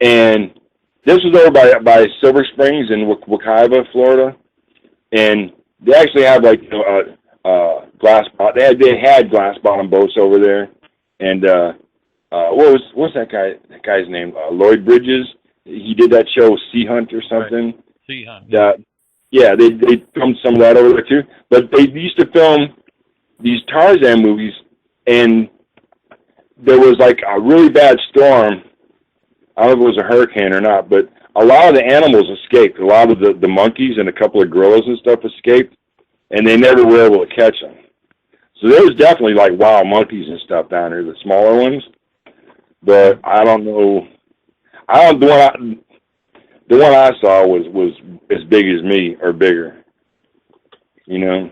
And this was over by Silver Springs in Wekiva, Florida. And they actually have like glass. They had glass bottom boats over there. And what's that guy's name? Lloyd Bridges. He did that show Sea Hunt or something. Right. Sea Hunt. Yeah, they filmed some of that over there too. But they used to film these Tarzan movies, and there was like a really bad storm. I don't know if it was a hurricane or not, but a lot of the animals escaped. A lot of the monkeys and a couple of gorillas and stuff escaped, and they never were able to catch them. So there was definitely like wild monkeys and stuff down there, the smaller ones. But I don't know. The one I saw was as big as me or bigger. You know.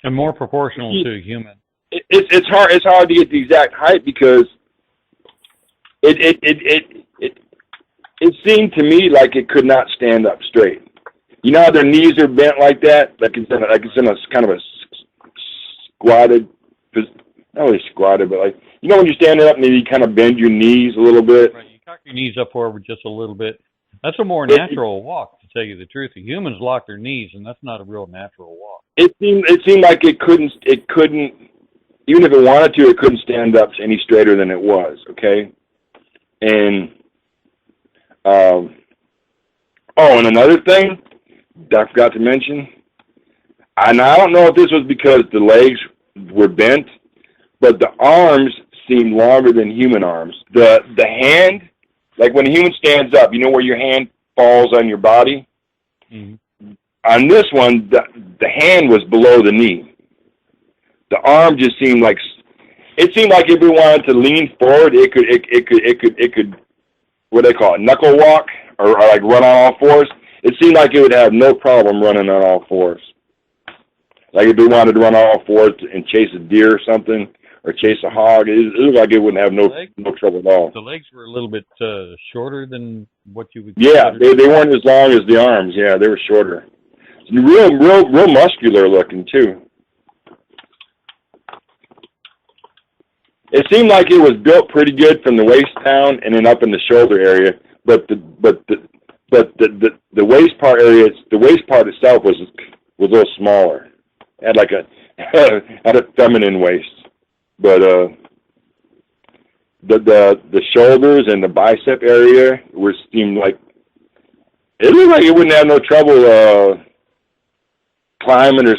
And more proportional to a human. It's hard to get the exact height because it seemed to me like it could not stand up straight. You know how their knees are bent like that, like it's in a kind of a squatted, not really squatted, but like you know when you're standing up and then you kind of bend your knees a little bit. Right, you cock your knees up forward just a little bit. That's a more natural walk, to tell you the truth. The humans lock their knees, and that's not a real natural walk. It seemed like it couldn't, even if it wanted to, it couldn't stand up any straighter than it was. Okay, and and another thing that I forgot to mention, and I don't know if this was because the legs were bent, but the arms seemed longer than human arms. The hand. Like when a human stands up, you know where your hand falls on your body? Mm-hmm. On this one, the hand was below the knee. The arm just seemed like, it seemed like if we wanted to lean forward, it could, what do they call it, knuckle walk, or like run on all fours. It seemed like it would have no problem running on all fours. Like if we wanted to run on all fours and chase a deer or something, or chase a hog, it looked like it wouldn't have no trouble at all. The legs were a little bit shorter than what you would. Yeah, they weren't as long as the arms. Yeah, they were shorter. Real muscular looking too. It seemed like it was built pretty good from the waist down and then up in the shoulder area, but the waist part area, the waist part itself was a little smaller. It had like had a feminine waist. But the shoulders and the bicep area seemed like it looked like it wouldn't have no trouble climbing or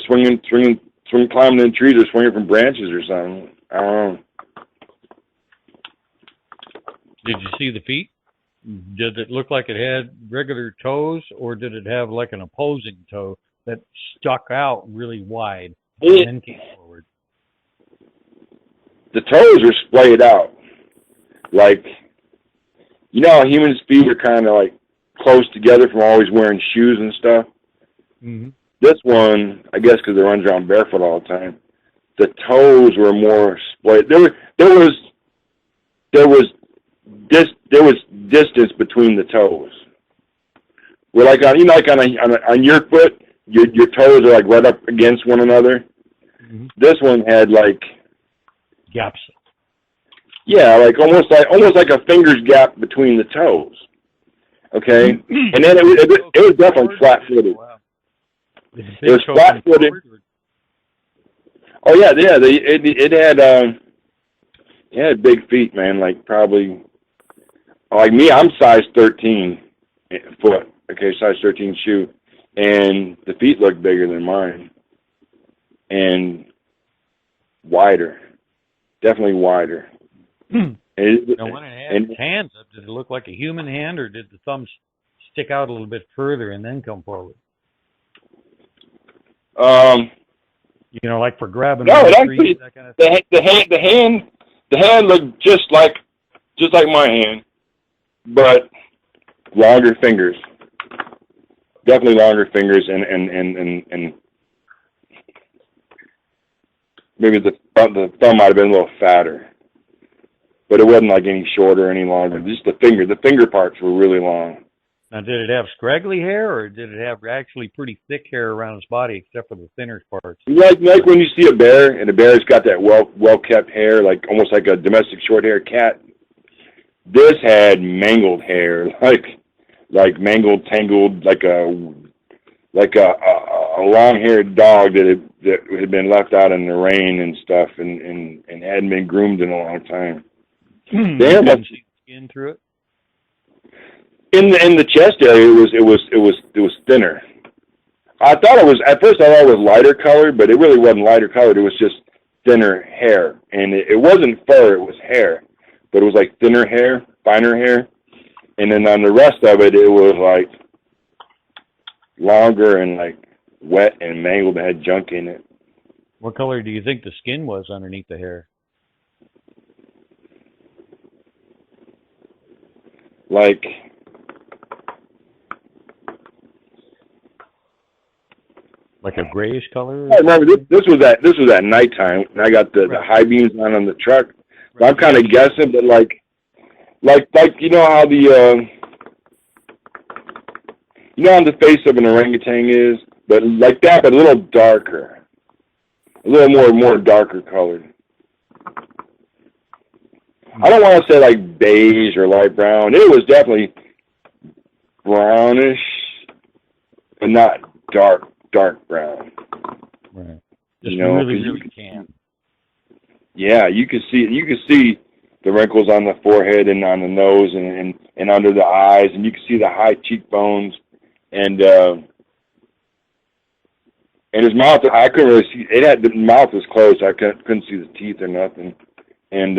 climbing in trees or swinging from branches or something. I don't know. Did you see the feet? Did it look like it had regular toes, or did it have like an opposing toe that stuck out really wide and then came forward? The toes are splayed out. Like, you know how humans' feet are kind of like close together from always wearing shoes and stuff? Mm-hmm. This one, I guess because it runs around barefoot all the time, the toes were more splayed. There was distance between the toes. We're like on your foot, your toes are like right up against one another. Mm-hmm. This one had like gaps. Yeah, like almost like a finger's gap between the toes. Okay, and then it was definitely flat-footed. Wow. It was flat-footed. Oh yeah. It had big feet, man. Like probably, like me, I'm size 13 foot. Okay, size 13 shoe, and the feet look bigger than mine, and wider, definitely wider. Now, when it had its hands up, did it look like a human hand, or did the thumbs stick out a little bit further and then come forward? You know, like for grabbing trees, that kind of thing. The hand looked just like my hand, but longer fingers. Definitely longer fingers, and maybe the thumb might have been a little fatter, but it wasn't like any shorter or any longer. Just the finger parts were really long. Now, did it have scraggly hair, or did it have actually pretty thick hair around its body, except for the thinner parts? Like when you see a bear, and a bear's got that well kept hair, like almost like a domestic short-haired cat. This had mangled hair, like mangled, tangled, like a long-haired dog that had been left out in the rain and stuff, and hadn't been groomed in a long time. Damn, you see skin through it. In the chest area, it was thinner. I thought it was at first. I thought it was lighter colored, but it really wasn't lighter colored. It was just thinner hair, and it wasn't fur. It was hair, but it was like thinner hair, finer hair, and then on the rest of it, it was like longer and like wet and mangled and had junk in it. What color do you think the skin was underneath the hair? Like a grayish color? I remember this was at nighttime, and I got the high beams on the truck. So I'm kind of guessing, but like you know how the how the face of an orangutan is, but like that, but a little darker, a little more darker colored. I don't want to say like beige or light brown. It was definitely brownish, but not dark brown. Right. Just really tan. Yeah, you could see the wrinkles on the forehead and on the nose and under the eyes, and you could see the high cheekbones, and his mouth. I couldn't really see. The mouth was closed. I couldn't see the teeth or nothing, and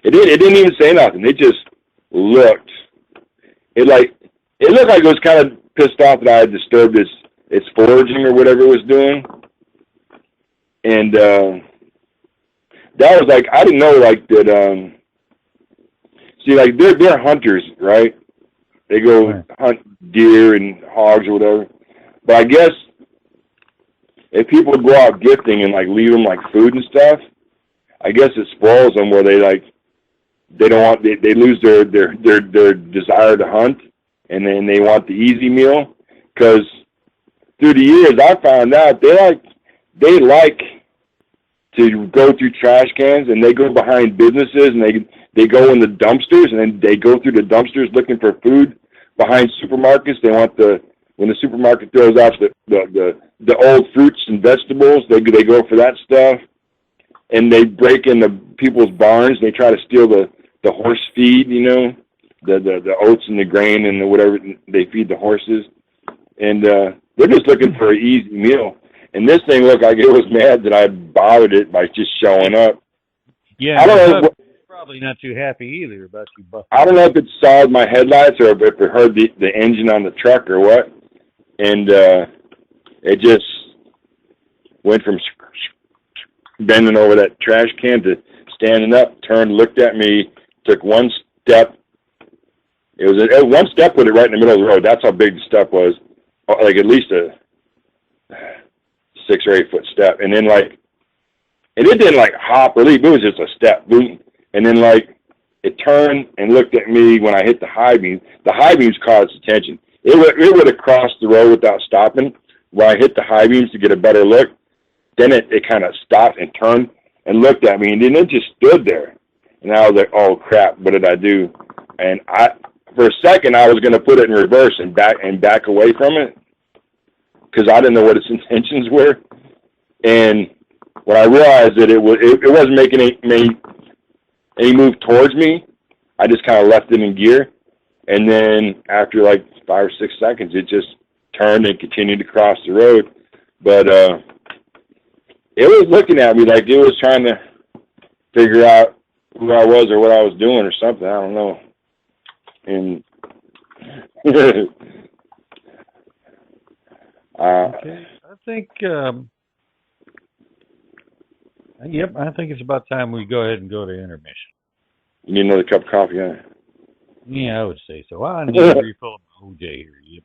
it didn't even say nothing. It just looked. It looked like it was kind of pissed off that I had disturbed its foraging or whatever it was doing, and that was like, I didn't know like that. See, like they're hunters, right? They go hunt deer and hogs or whatever. But I guess if people go out gifting and like leave them like food and stuff, I guess it spoils them where they lose their desire to hunt, and then they want the easy meal. Because through the years, I found out they like to go through trash cans, and they go behind businesses, and they go in the dumpsters, and then they go through the dumpsters looking for food behind supermarkets. They want when the supermarket throws out the old fruits and vegetables, they go for that stuff, and they break into people's barns. They try to steal the horse feed, the oats and the grain and the whatever they feed the horses, and they're just looking for an easy meal. And this thing looked like it was mad that I bothered it by just showing up. Yeah, I don't know. Probably not too happy either about you. I don't know if it saw my headlights or if it heard the engine on the truck or what. And it just went from bending over that trash can to standing up, turned, looked at me, took one step. It was one step with it right in the middle of the road. That's how big the step was, like at least a 6 or 8 foot step. And then and it didn't hop or leap. It was just a step, boom. And then it turned and looked at me when I hit the high beams. The high beams caught its attention. It would have crossed the road without stopping. When I hit the high beams to get a better look, then it kind of stopped and turned and looked at me, and then it just stood there. And I was like, oh crap, what did I do? And for a second, I was going to put it in reverse and back away from it because I didn't know what its intentions were. And when I realized that it wasn't making any move towards me, I just kind of left it in gear. And then after like 5 or 6 seconds, it just turned and continued to cross the road. But it was looking at me like it was trying to figure out who I was or what I was doing or something. I don't know. And okay, I think. Yep, I think it's about time we go ahead and go to intermission. You need another cup of coffee, huh? Yeah, I would say so. I need a refill of my OJ here. Yep.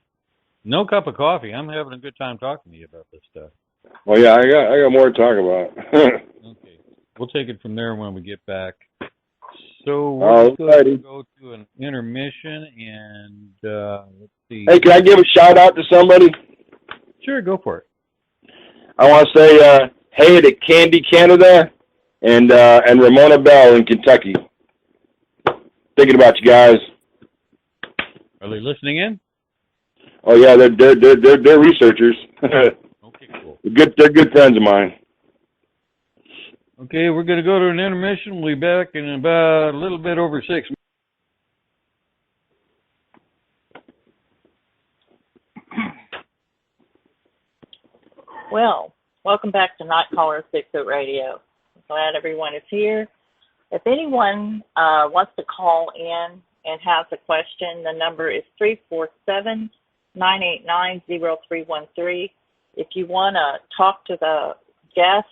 No cup of coffee. I'm having a good time talking to you about this stuff. Well, yeah, I got more to talk about. Okay, we'll take it from there when we get back. So we're going to go to an intermission, and let's see. Hey, can I give a shout out to somebody? Sure, go for it. I want to say hey to Candy Canada and Ramona Bell in Kentucky. Thinking about you guys. Are they listening in? Oh yeah, they're researchers. Okay, cool. They're good friends of mine. Okay, we're going to go to an intermission. We'll be back in about a little bit over 6 minutes. Well, welcome back to Night Callers Bigfoot Radio. I'm glad everyone is here. If anyone wants to call in and has a question, the number is 347-989-0313. If you want to talk to the guest,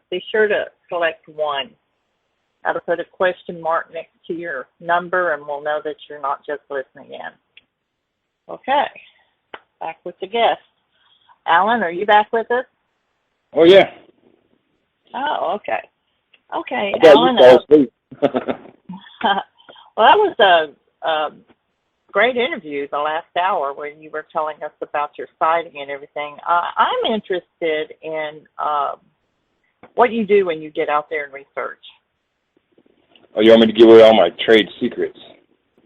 be sure to select 1. Got to put a question mark next to your number, and we'll know that you're not just listening in. Okay, back with the guest. Alan, are you back with us? Oh yeah. Oh, okay. Okay, Alan. well, that was a great interview the last hour when you were telling us about your sighting and everything. I'm interested in what you do when you get out there and research. Oh, you want me to give away all my trade secrets?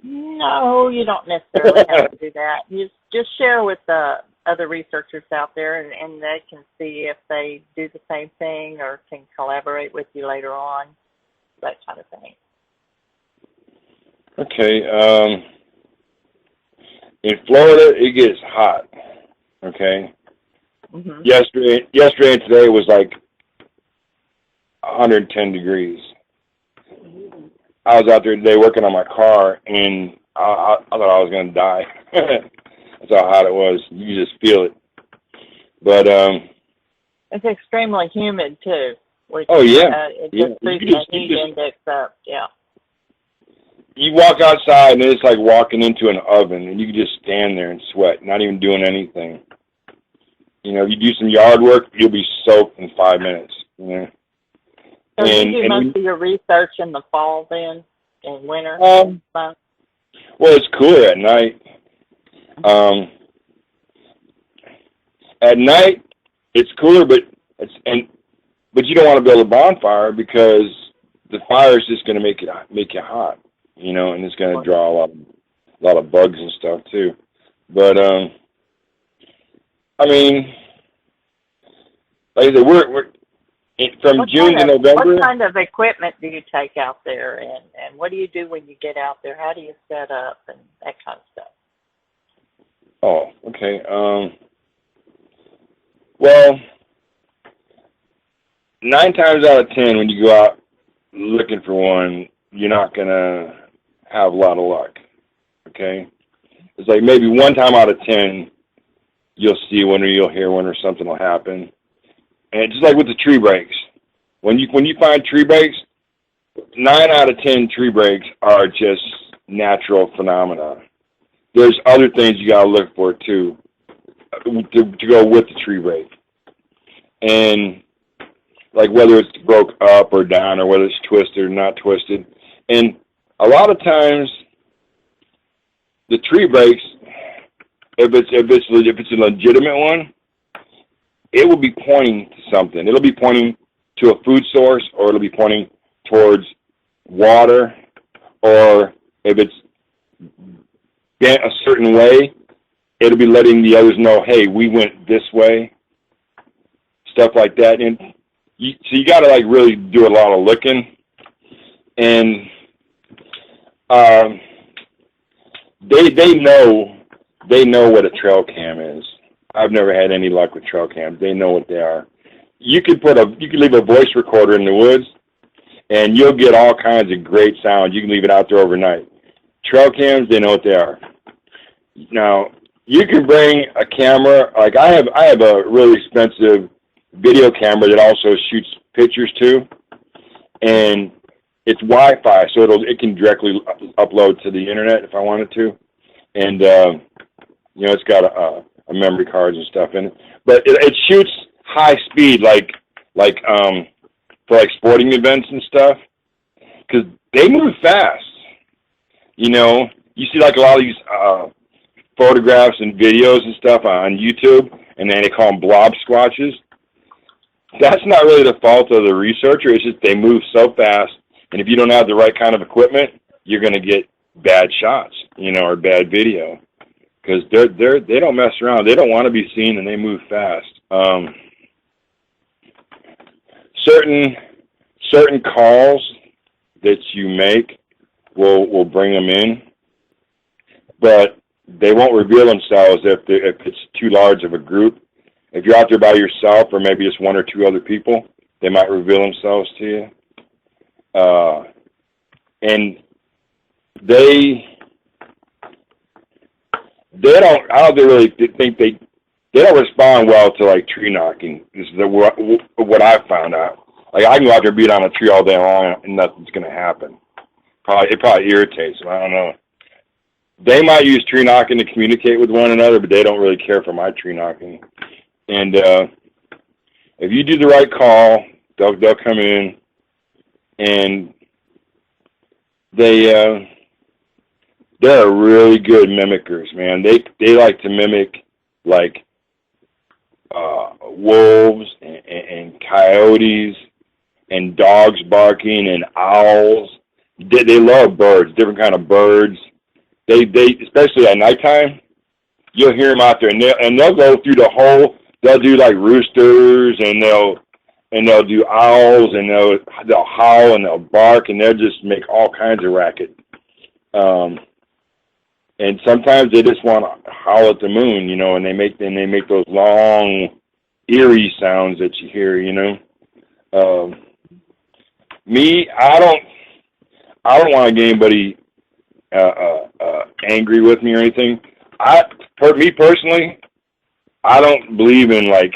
No, you don't necessarily have to do that. You just share with the other researchers out there, and they can see if they do the same thing or can collaborate with you later on, that kind of thing. Okay. In Florida, it gets hot. Okay. Mm-hmm. Yesterday and today was like 110 degrees. Mm-hmm. I was out there today working on my car, and I thought I was going to die. That's how hot it was. You could just feel it. But it's extremely humid too. Oh yeah. It just boosts the heat index up. Yeah. You walk outside and it's like walking into an oven, and you can just stand there and sweat, not even doing anything. You know, if you do some yard work, you'll be soaked in 5 minutes. You know? So you do most of your research in the fall then, in winter? Well, it's cooler at night. At night, it's cooler, but you don't want to build a bonfire because the fire is just going to make you hot, you know, and it's going to draw a lot of bugs and stuff too. But I mean, like I said, we're from June to November. What kind of equipment do you take out there, and what do you do when you get out there? How do you set up and that kind of stuff? Oh, okay. Well, 9 times out of 10, when you go out looking for one, you're not going to have a lot of luck, okay? It's like maybe 1 time out of 10, you'll see one or you'll hear one or something will happen. And just like with the tree breaks, when you find tree breaks, 9 out of 10 tree breaks are just natural phenomena. There's other things you gotta look for too, to go with the tree break, and like whether it's broke up or down, or whether it's twisted or not twisted. And a lot of times, the tree breaks, if it's a legitimate one, it will be pointing to something. It'll be pointing to a food source, or it'll be pointing towards water, or if it's bent a certain way, it'll be letting the others know, hey, we went this way, stuff like that. And so you got to like really do a lot of looking. And they know what a trail cam is. I've never had any luck with trail cams. They know what they are. You could leave a voice recorder in the woods, and you'll get all kinds of great sounds. You can leave it out there overnight. Trail cams, they know what they are. Now, you can bring a camera. Like I have a really expensive video camera that also shoots pictures too, and it's Wi-Fi, so it can directly upload to the internet if I wanted to, and it's got a memory cards and stuff in it. But it shoots high speed, like for like sporting events and stuff, because they move fast. You see like a lot of these photographs and videos and stuff on YouTube, and then they call them blob squatches. That's not really the fault of the researcher. It's just they move so fast, and if you don't have the right kind of equipment, you're going to get bad shots, or bad video, because they don't mess around. They don't want to be seen, and they move fast. Certain calls that you make will bring them in, but they won't reveal themselves if it's too large of a group. If you're out there by yourself, or maybe just one or two other people, they might reveal themselves to you. And they don't. I don't really think they don't respond well to like tree knocking. This is what I've found out. Like I can go out there and beat on a tree all day long, and nothing's going to happen. It probably irritates them. I don't know. They might use tree knocking to communicate with one another, but they don't really care for my tree knocking. And if you do the right call, they'll come in, and they're really good mimickers, man. They like to mimic like wolves and coyotes and dogs barking and owls. They love birds, different kind of birds. They especially at nighttime, you'll hear them out there, and they'll go through the whole. They'll do like roosters, and they'll do owls, and they'll howl and they'll bark, and they'll just make all kinds of racket. And sometimes they just want to howl at the moon, and they make those long, eerie sounds that you hear, Me, I don't want to get anybody angry with me or anything. Me personally, I don't believe in like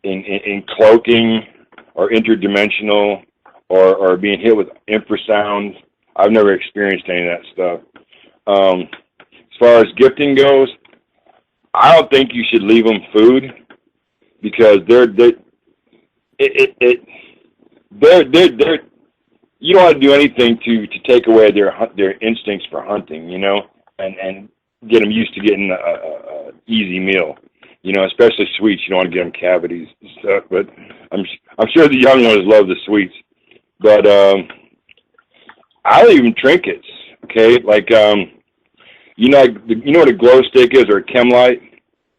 in cloaking or interdimensional or being hit with infrasound. I've never experienced any of that stuff. As far as gifting goes, I don't think you should leave them food, because you don't want to do anything to take away their instincts for hunting, and get them used to getting a easy meal, especially sweets. You don't want to get them cavities and stuff. But I'm sure the young ones love the sweets. But I leave them trinkets. Okay, like you know what a glow stick is, or a chem light,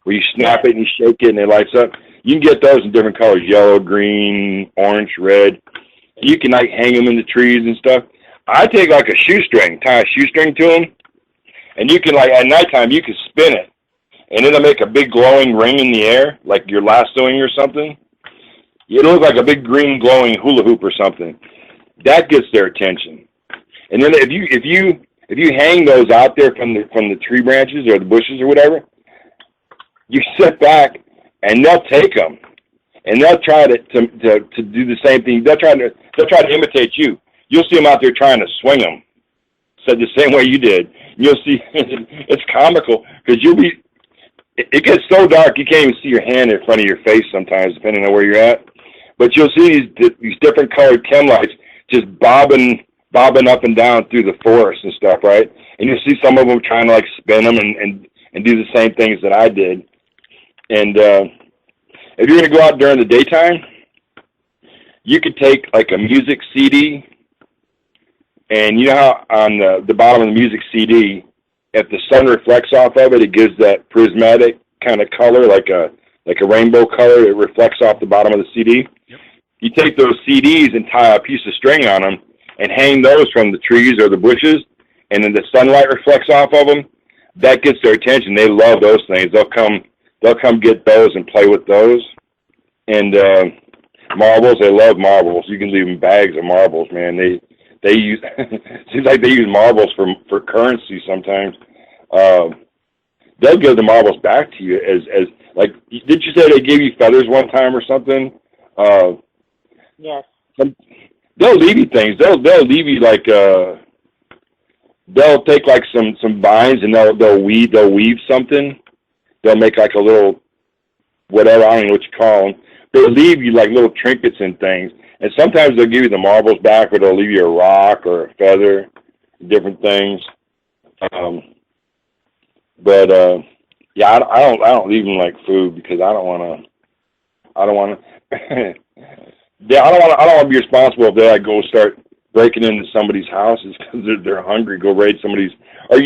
where you snap it and you shake it and it lights up. You can get those in different colors: yellow, green, orange, red. You can like hang them in the trees and stuff. I take like a shoestring, tie a shoestring to them, and you can, like, at nighttime, you can spin it, and it'll make a big glowing ring in the air, like you're lassoing or something. It'll look like a big green glowing hula hoop or something. That gets their attention. And then if you hang those out there from the tree branches or the bushes or whatever, you sit back and they'll take them, and they'll try to do the same thing. They'll try to imitate you. You'll see them out there trying to swing them, said the same way you did. You'll see it's comical, because it gets so dark you can't even see your hand in front of your face sometimes, depending on where you're at. But you'll see these different colored chem lights just bobbing up and down through the forest and stuff, right? And you'll see some of them trying to like spin them and do the same things that I did. And if you're going to go out during the daytime, you could take like a music CD, and you know how on the bottom of the music CD, if the sun reflects off of it, it gives that prismatic kind of color, like a rainbow color. It reflects off the bottom of the CD. Yep. You take those CDs and tie a piece of string on them and hang those from the trees or the bushes, and then the sunlight reflects off of them. That gets their attention. They love those things. They'll come get those and play with those. And marbles, they love marbles. You can leave them bags of marbles, man. They use seems like they use marbles for currency sometimes. They'll give the marbles back to you as like, did you say they gave you feathers one time or something? Yes. They'll leave you things. They'll leave you like they'll take like some vines and they'll weave something. They'll make like a little whatever, I don't know what you call them. They'll leave you like little trinkets and things. And sometimes they'll give you the marbles back, or they'll leave you a rock or a feather, different things. Yeah, I don't leave them like food because I don't want to. Yeah, I don't want to be responsible if they like go start breaking into somebody's houses because they're hungry. Go raid somebody's. Or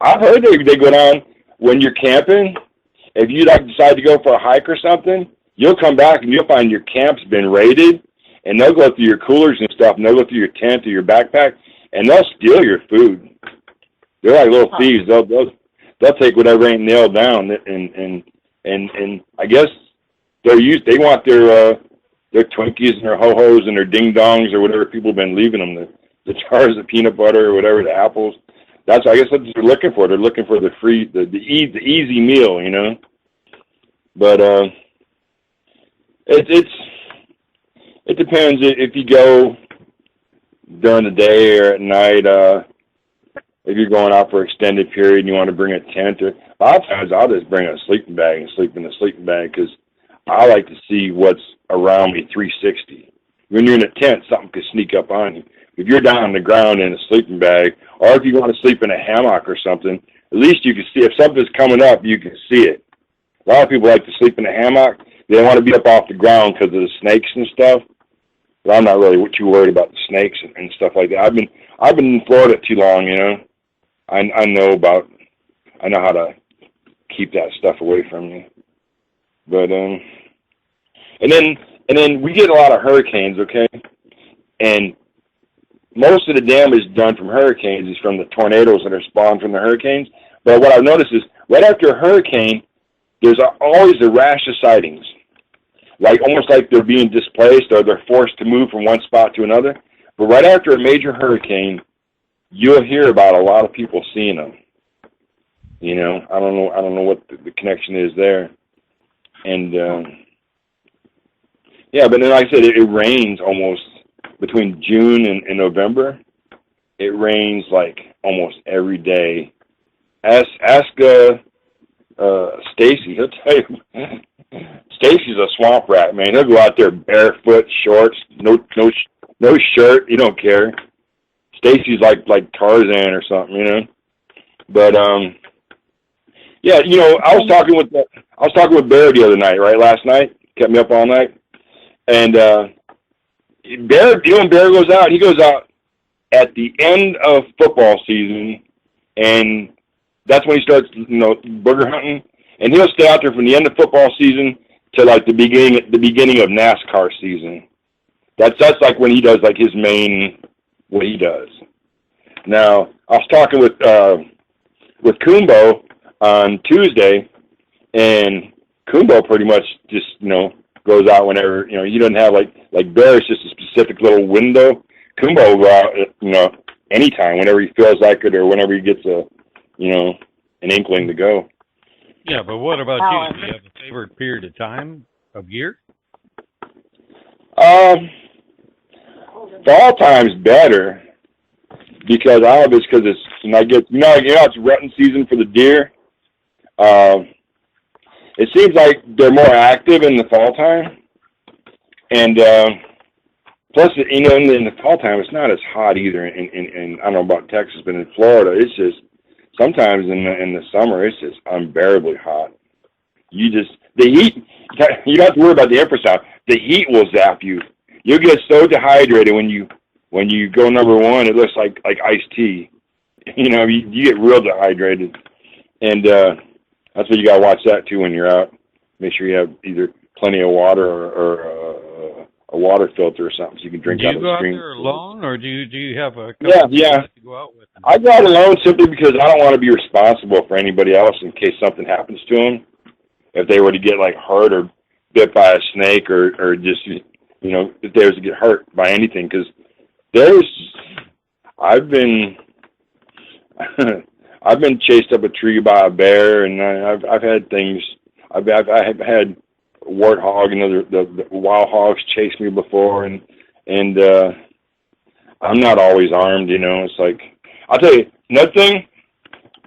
I've heard they go down when you're camping. If you like decide to go for a hike or something, you'll come back and you'll find your camp's been raided, and they'll go through your coolers and stuff, and they'll go through your tent or your backpack, and they'll steal your food. They're like little thieves. They'll take whatever ain't nailed down, and I guess they want their Twinkies and their ho-hos and their ding-dongs or whatever people have been leaving them, the jars of peanut butter or whatever, the apples. I guess that's what they're looking for. They're looking for the easy meal, you know. But it depends if you go during the day or at night. If you're going out for an extended period and you want to bring a tent, or a lot of times I'll just bring a sleeping bag and sleep in the sleeping bag because I like to see what's around me 360. When you're in a tent, something could sneak up on you. If you're down on the ground in a sleeping bag, or if you want to sleep in a hammock or something, at least you can see. If something's coming up, you can see it. A lot of people like to sleep in a hammock. They don't want to be up off the ground because of the snakes and stuff. But I'm not really too worried about the snakes and stuff like that. I've been in Florida too long, you know. I know how to keep that stuff away from you. But and then we get a lot of hurricanes, okay? And most of the damage done from hurricanes is from the tornadoes that are spawned from the hurricanes. But what I've noticed is right after a hurricane, there's always a rash of sightings, like almost like they're being displaced or they're forced to move from one spot to another. But right after a major hurricane, you'll hear about a lot of people seeing them. You know, I don't know what the connection is there. And yeah, but then like I said, it rains almost between June and November. It rains like almost every day. Ask Stacy, he'll tell you. Stacy's a swamp rat, man. He'll go out there barefoot, shorts, no shirt. He don't care. Stacy's like Tarzan or something, you know. But yeah, you know, I was talking with Bear the other night, right? Last night, kept me up all night, and Bear goes out. He goes out at the end of football season, and that's when he starts, you know, booger hunting. And he'll stay out there from the end of football season to like the beginning of NASCAR season. That's like when he does like his main what he does. Now I was talking with Kumbo on Tuesday, and Kumbo pretty much just, you know, goes out whenever, you know, he doesn't have like Bear is just a specific little window. Kumbo will go out, you know, anytime, whenever he feels like it or whenever he gets an inkling to go. Yeah, but what about you? Do you have a favorite period of time of year? Fall time's better because it's, you know, it's rutting season for the deer. It seems like they're more active in the fall time, and plus, you know, in the fall time it's not as hot either. In I don't know about Texas, but in Florida, it's just sometimes in the summer it's just unbearably hot. The heat, you don't have to worry about the infrasound. The heat will zap you. you'll get so dehydrated when you go number one. It looks like iced tea. You know, you get real dehydrated, and that's what you gotta watch that too when you're out. Make sure you have either plenty of water or a water filter or something so you can drink out of the stream. Do you go out there alone, or do you have a couple of people that you go out with? I go out alone simply because I don't want to be responsible for anybody else in case something happens to them. If they were to get like hurt or bit by a snake or just, you know, if they were to get hurt by anything, because I've been chased up a tree by a bear, and I've had things. I've had warthog and the wild hogs chase me before, and I'm not always armed. You know, it's like, I'll tell you another thing.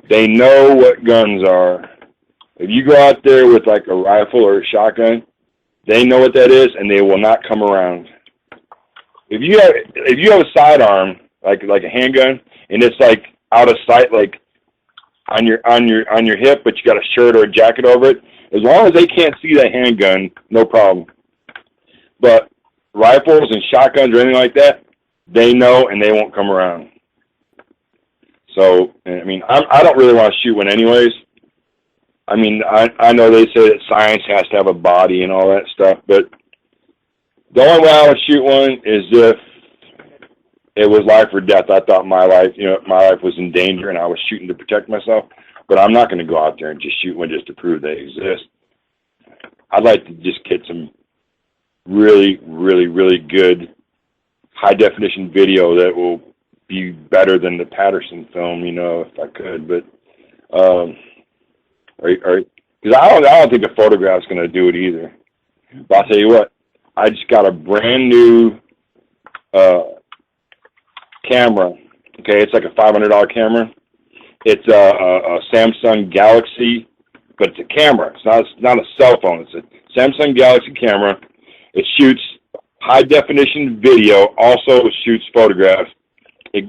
They know what guns are. If you go out there with like a rifle or a shotgun, they know what that is, and they will not come around. If you have a sidearm like a handgun, and it's like out of sight, like on your hip, but you got a shirt or a jacket over it, as long as they can't see that handgun, no problem. But rifles and shotguns or anything like that, they know and they won't come around. So, I mean, I don't really want to shoot one anyways. I mean, I know they say that science has to have a body and all that stuff, but the only way I would shoot one is if it was life or death. I thought my life was in danger and I was shooting to protect myself, but I'm not going to go out there and just shoot one just to prove they exist. I'd like to just get some really, really, really good high-definition video that will be better than the Patterson film, you know, if I could, but because I don't think a photograph's going to do it either. But I'll tell you what, I just got a brand new camera. Okay, it's like a $500 camera. It's a Samsung Galaxy, but it's a camera. It's not a cell phone. It's a Samsung Galaxy camera. It shoots high definition video. Also shoots photographs. It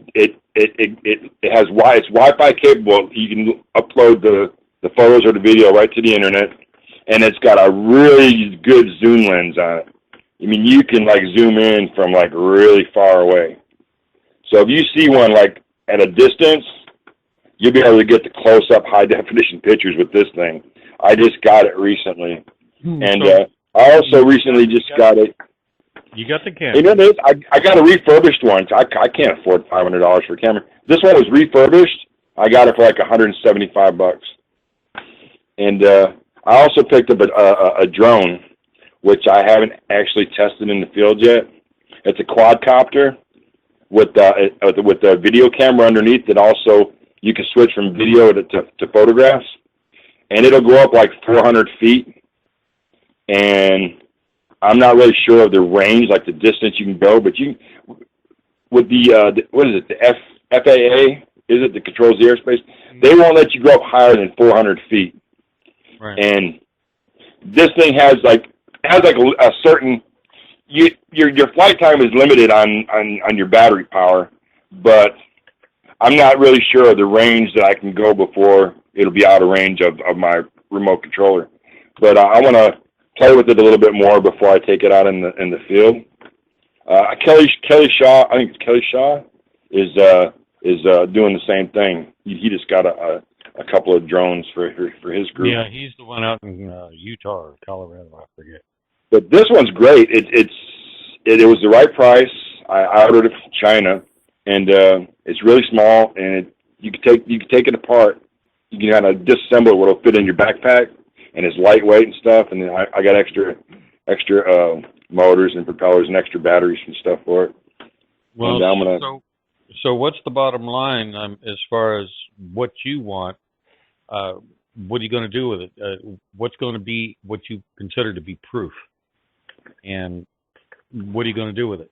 has it's Wi-Fi capable. You can upload the photos or the video right to the internet, and it's got a really good zoom lens on it. I mean, you can like zoom in from like really far away. So if you see one like at a distance, you'll be able to get the close-up high-definition pictures with this thing. I just got it recently, and I also recently just got it. You got the camera. You know, I got a refurbished one. I can't afford $500 for a camera. This one was refurbished. I got it for like $175. And I also picked up a drone, which I haven't actually tested in the field yet. It's a quadcopter with a video camera underneath that also you can switch from video to photographs, and it'll go up like 400 feet. And I'm not really sure of the range, like the distance you can go, but you with the what is it, the FAA is it that controls the airspace? They won't let you go up higher than 400 feet. Right. And this thing has like a certain your flight time is limited on your battery power, but I'm not really sure of the range that I can go before it'll be out of range of my remote controller. But I want to play with it a little bit more before I take it out in the field. Kelly Shaw, I think it's Kelly Shaw, is doing the same thing. He just got a couple of drones for his group. Yeah, he's the one out in Utah or Colorado, I forget. But this one's great. It was the right price. I ordered it from China, and it's really small, and you can take it apart. You can kind of disassemble it where it'll fit in your backpack, and it's lightweight and stuff. And then I got extra motors and propellers and extra batteries and stuff for it. Well, so what's the bottom line as far as what you want? What are you going to do with it? What's going to be what you consider to be proof? And what are you going to do with it?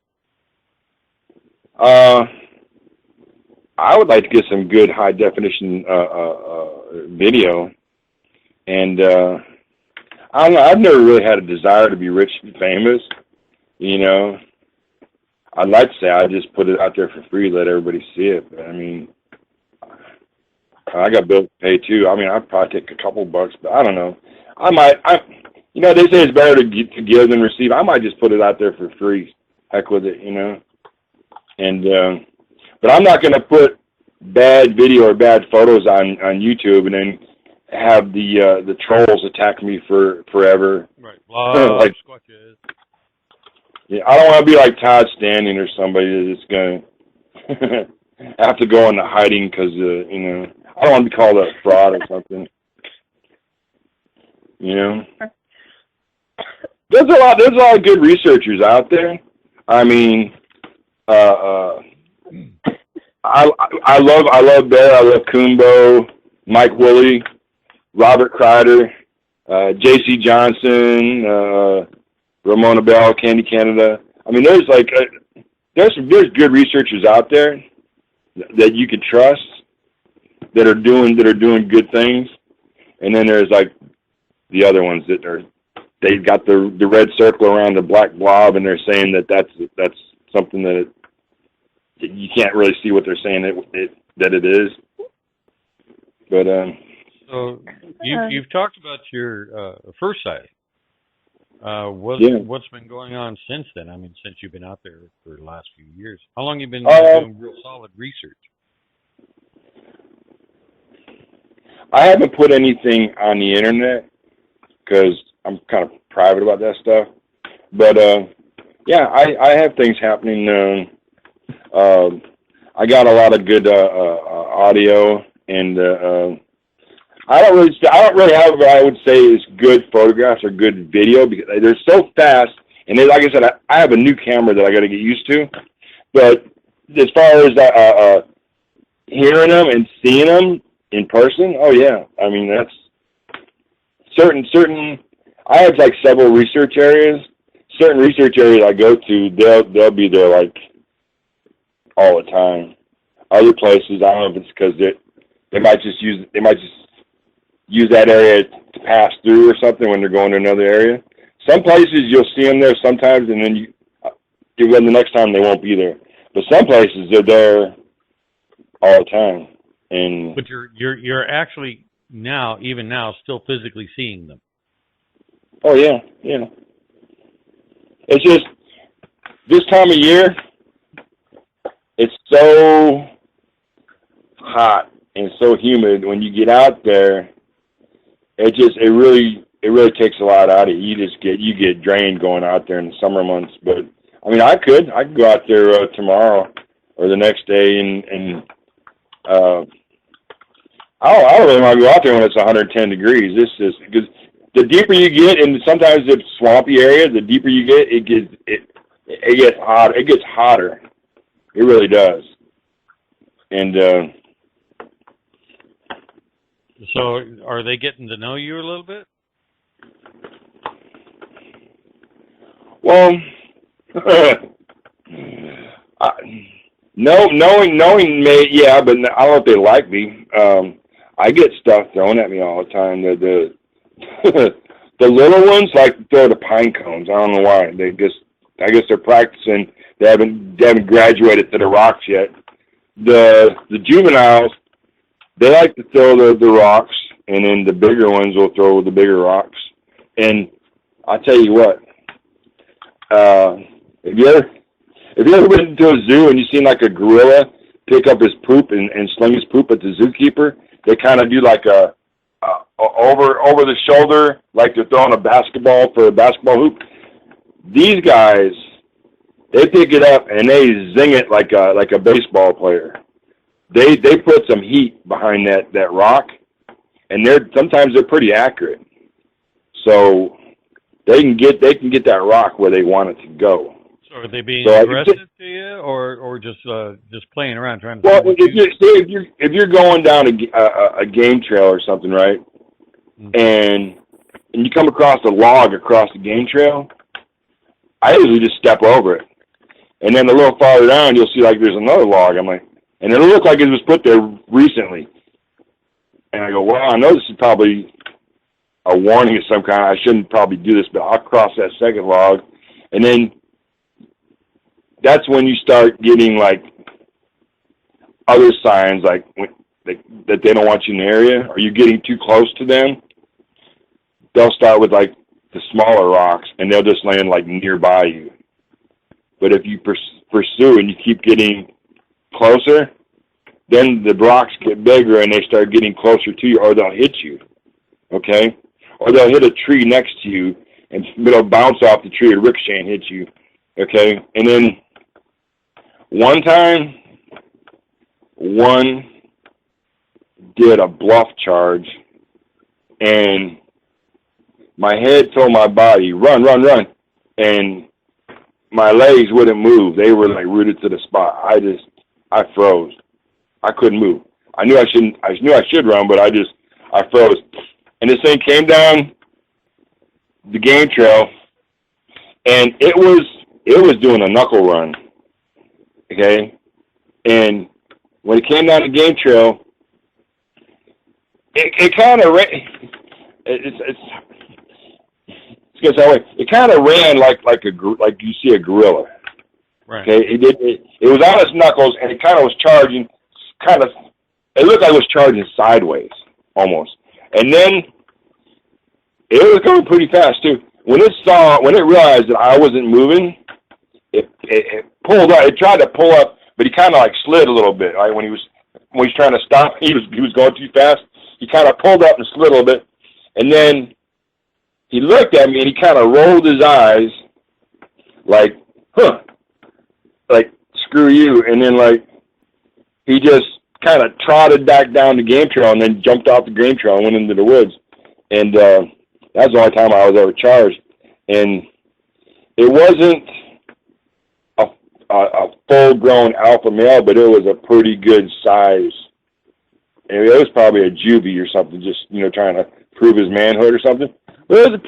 I would like to get some good high definition video, and I don't know. I've never really had a desire to be rich and famous. You know, I'd like to say I just put it out there for free, let everybody see it. But I mean, I got bills to pay too. I mean, I'd probably take a couple bucks, but I don't know. You know, they say it's better to give than receive. I might just put it out there for free heck with it, you know. And but I'm not going to put bad video or bad photos on YouTube and then have the trolls attack me forever. Right. Like, yeah, I don't want to be like Todd Standing or somebody that's going to have to go into hiding because you know, I don't want to be called a fraud or something. You know, there's a lot of good researchers out there. I mean, I love Bear. I love Kumbo, Mike Woolley, Robert Kreider, J.C. Johnson, Ramona Bell, Candy Canada. I mean, there's good researchers out there that you can trust that are doing good things, and then there's like the other ones they've got the red circle around the black blob, and they're saying that's something that you can't really see what they're saying that it is. But so you've talked about your first sighting. What's been going on since then? I mean, since you've been out there for the last few years, how long have you been doing real solid research? I haven't put anything on the internet because I'm kind of private about that stuff. But yeah, I have things happening. I got a lot of good audio, and I don't really have what I would say is good photographs or good video because they're so fast. And like I said, I have a new camera that I got to get used to. But as far as hearing them and seeing them in person, oh yeah, I mean that's certain. I have like several research areas. Certain research areas I go to, they'll be there like all the time. Other places, I don't know if it's because they might just use that area to pass through or something when they're going to another area. Some places you'll see them there sometimes, and then the next time they won't be there. But some places they're there all the time. And but you're actually even now still physically seeing them. Oh yeah. It's just this time of year, it's so hot and so humid. When you get out there, it really takes a lot out of you. You get drained going out there in the summer months. But I mean, I could go out there tomorrow or the next day, and I don't really want to go out there when it's 110 degrees. This is because the deeper you get, and sometimes it's swampy area, the deeper you get, it gets hot. It gets hotter. It really does. And so, are they getting to know you a little bit? Well, knowing me, yeah, but I don't know if they like me. I get stuff thrown at me all the time. The little ones like to throw the pine cones. I don't know why. I guess they're practicing. They haven't graduated to the rocks yet. The juveniles, they like to throw the rocks, and then the bigger ones will throw the bigger rocks. And I'll tell you what, if you ever been to a zoo and you seen like a gorilla pick up his poop and sling his poop at the zookeeper, they kind of do like a over the shoulder, like they're throwing a basketball for a basketball hoop. These guys, they pick it up and they zing it like a baseball player. They put some heat behind that rock, and sometimes they're pretty accurate. So they can get that rock where they want it to go. So are they being aggressive to you, or just playing around trying to? Well, if you're going down a game trail or something, right, mm-hmm. and you come across a log across the game trail, I usually just step over it, and then a little farther down you'll see like there's another log. I'm like, and it'll look like it was put there recently, and I go, well, I know this is probably a warning of some kind. I shouldn't probably do this, but I'll cross that second log, and then that's when you start getting like other signs, like that they don't want you in the area, or you're getting too close to them. They'll start with like the smaller rocks, and they'll just land like nearby you. But if you pursue and you keep getting closer, then the rocks get bigger and they start getting closer to you, or they'll hit you, okay? Or they'll hit a tree next to you, and it'll bounce off the tree or ricochet and hit you, okay? And then one time, one did a bluff charge, and my head told my body, run, run, run, and my legs wouldn't move. They were like rooted to the spot. I froze. I couldn't move. I knew I should run, but I froze. And this thing came down the game trail, and it was doing a knuckle run. Okay? And when it came down the game trail, it kind of ran. It kind of ran like you see a gorilla. Right. Okay. It was on its knuckles, and it kind of was charging. It looked like it was charging sideways almost, and then it was going pretty fast too. When it realized that I wasn't moving, it pulled up. It tried to pull up, but he kind of like slid a little bit. Right when he was trying to stop, he was going too fast. He kind of pulled up and slid a little bit, and then he looked at me and he kind of rolled his eyes, like, huh, like screw you, and then like he just kind of trotted back down the game trail and then jumped off the game trail and went into the woods, and that's the only time I was ever charged, and it wasn't a full-grown alpha male, but it was a pretty good size. And it was probably a juvie or something, just trying to prove his manhood or something. But it was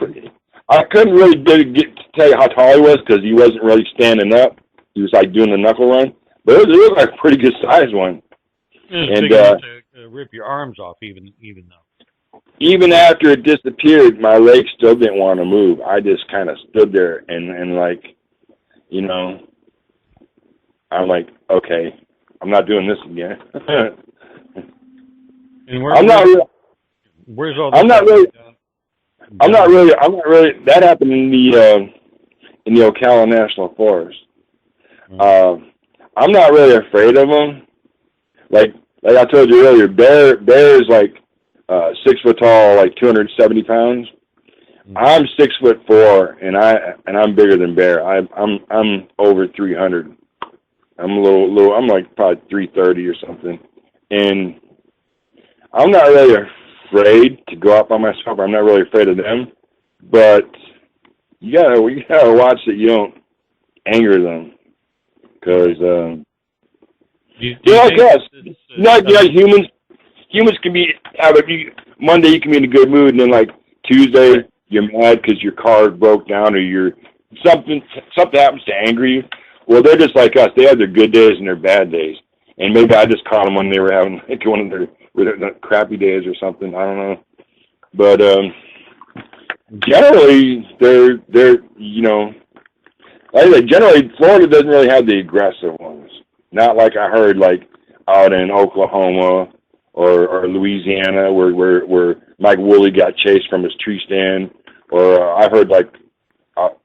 I couldn't really get to tell you how tall he was because he wasn't really standing up. He was like doing the knuckle run, but it was like a pretty good size one. It was big enough to rip your arms off, even though. Even after it disappeared, my legs still didn't want to move. I just kind of stood there and like, I'm like, okay, I'm not doing this again. And where's all this? I'm not really. That happened in the Ocala National Forest. Mm-hmm. I'm not really afraid of them. Like I told you earlier, Bear is like 6 foot tall, like 270 pounds. Mm-hmm. I'm 6'4", and I'm bigger than Bear. I'm over 300. I'm a little. I'm like probably 330 or something, and I'm not really afraid to go out by myself. I'm not really afraid of them, but you gotta watch that you don't anger them, because I guess humans can be Monday you can be in a good mood, and then like Tuesday you're mad because your car broke down or something happens to anger you. Well, they're just like us. They have their good days and their bad days, and maybe I just caught them when they were having like one of their crappy days or something. I don't know, but generally they're like I said, generally Florida doesn't really have the aggressive ones. Not like I heard like out in Oklahoma or Louisiana where Mike Woolley got chased from his tree stand, or I've heard about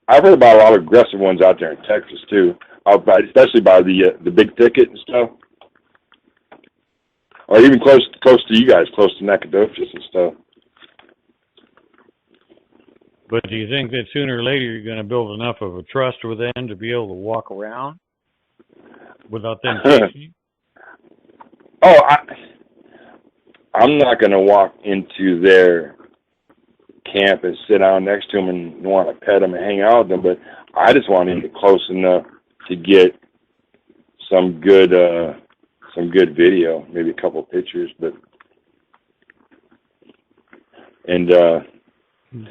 a lot of aggressive ones out there in Texas too, especially by the big thicket and stuff. Or even close to you guys, close to Nacogdoches and stuff. But do you think that sooner or later you're going to build enough of a trust with them to be able to walk around without them chasing you? Oh, I'm not going to walk into their camp and sit down next to them and want to pet them and hang out with them, but I just want to get close enough to get some good video, maybe a couple of pictures, but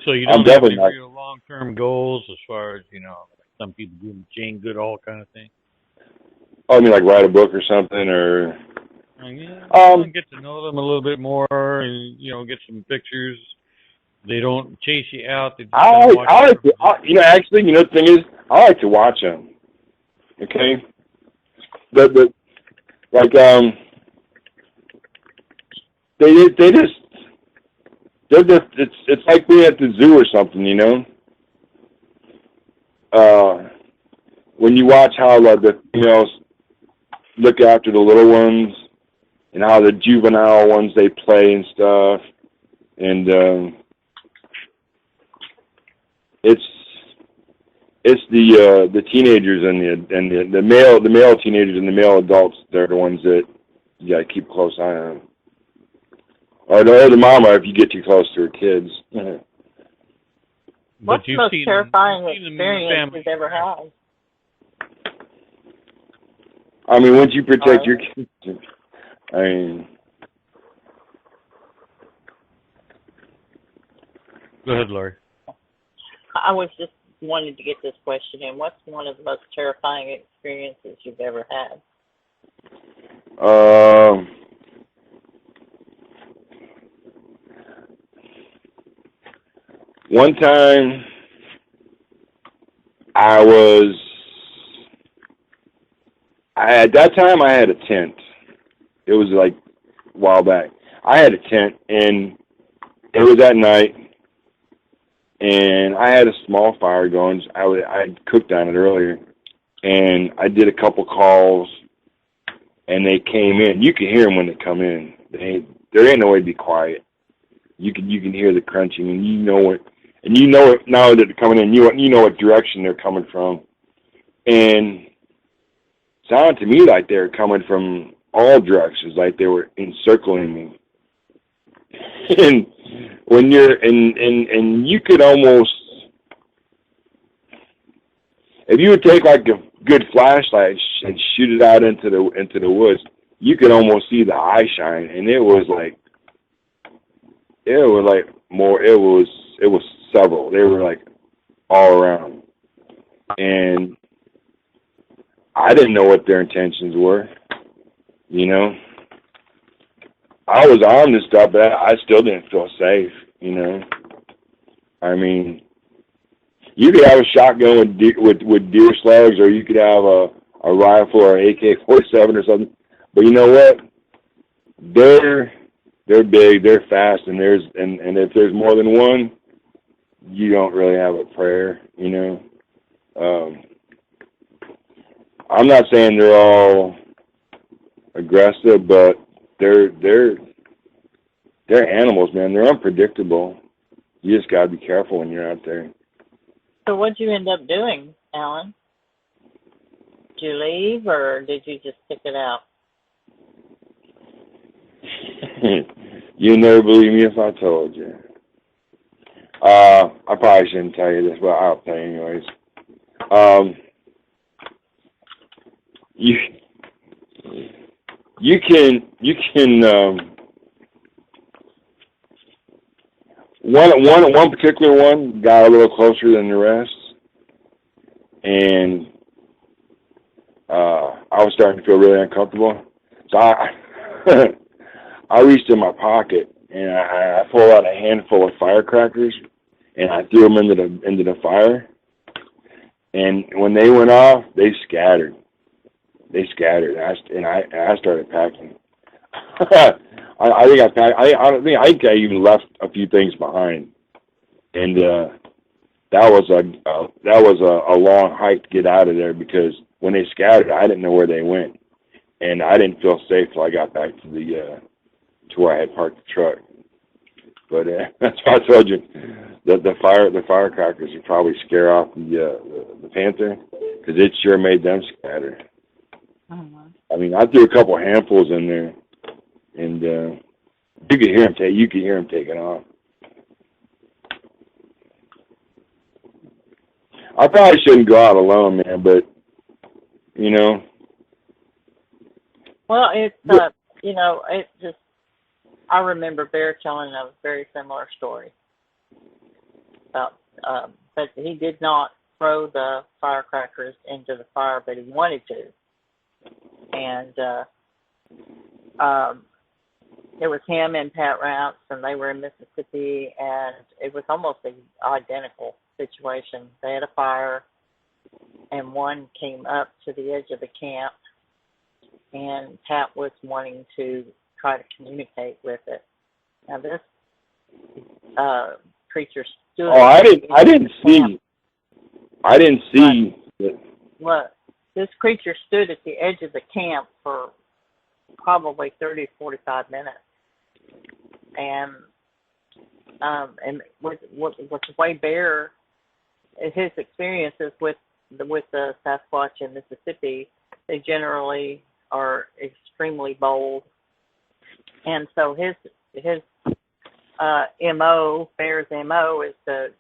so you don't have any real long-term goals as far as some people do Jane Goodall kind of thing. Oh, I mean like write a book or something, or get to know them a little bit more, and get some pictures. They don't chase you out. They just actually, the thing is, I like to watch them. Okay, but like it's like being at the zoo or something, when you watch how the females look after the little ones and how the juvenile ones they play and stuff, and it's the teenagers and the male teenagers and the male adults. They're the ones that you gotta keep a close eye on. Or the mama if you get too close to her kids. What's the most terrifying experience you've ever had? I mean, once you protect your kids, I mean. Go ahead, Lori. I was just wanting to get this question in. What's one of the most terrifying experiences you've ever had? One time at that time I had a tent. It was like a while back. I had a tent and it was at night and I had a small fire going. I cooked on it earlier and I did a couple calls and they came in. You can hear them when they come in. There ain't no way to be quiet. You can hear the crunching and you know it now that they're coming in. You know what direction they're coming from, and it sounded to me like they were coming from all directions, like they were encircling me. And when you're and you could almost, if you would take like a good flashlight and shoot it out into the woods, you could almost see the eye shine, and it was several. They were like all around. And I didn't know what their intentions were. You know? I was armed and stuff, but I still didn't feel safe, you know? I mean, you could have a shotgun with deer slugs, or you could have a rifle or an AK-47 or something. But you know what? They're big, they're fast, and if there's more than one, you don't really have a prayer, you know. I'm not saying they're all aggressive, but they're animals, man. They're unpredictable. You just gotta be careful when you're out there. So what'd you end up doing, Alan? Did you leave, or did you just stick it out? You'd never believe me if I told you. I probably shouldn't tell you this, but I'll tell you anyways. You can one particular one got a little closer than the rest, and I was starting to feel really uncomfortable. So I reached in my pocket and I pulled out a handful of firecrackers and I threw them into the fire. And when they went off, they scattered. I started packing. I think I even left a few things behind, and that was a long hike to get out of there, because when they scattered, I didn't know where they went, and I didn't feel safe till I got back to where I had parked the truck. But that's why I told you that the firecrackers would probably scare off the panther, because it sure made them scatter. I mean, I threw a couple handfuls in there, and you could hear them taking off. I probably shouldn't go out alone, man, but you know. Well, it's it's just. I remember Bear telling a very similar story about, but he did not throw the firecrackers into the fire, but he wanted to. And it was him and Pat Rounce, and they were in Mississippi, and it was almost an identical situation. They had a fire, and one came up to the edge of the camp, and Pat was wanting to try to communicate with it. Now this creature stood. Oh, I didn't see this creature stood at the edge of the camp for probably 30 to 45 minutes. And with the way Bear, his experiences with the Sasquatch in Mississippi, they generally are extremely bold. And so his MO, Bear's MO, is to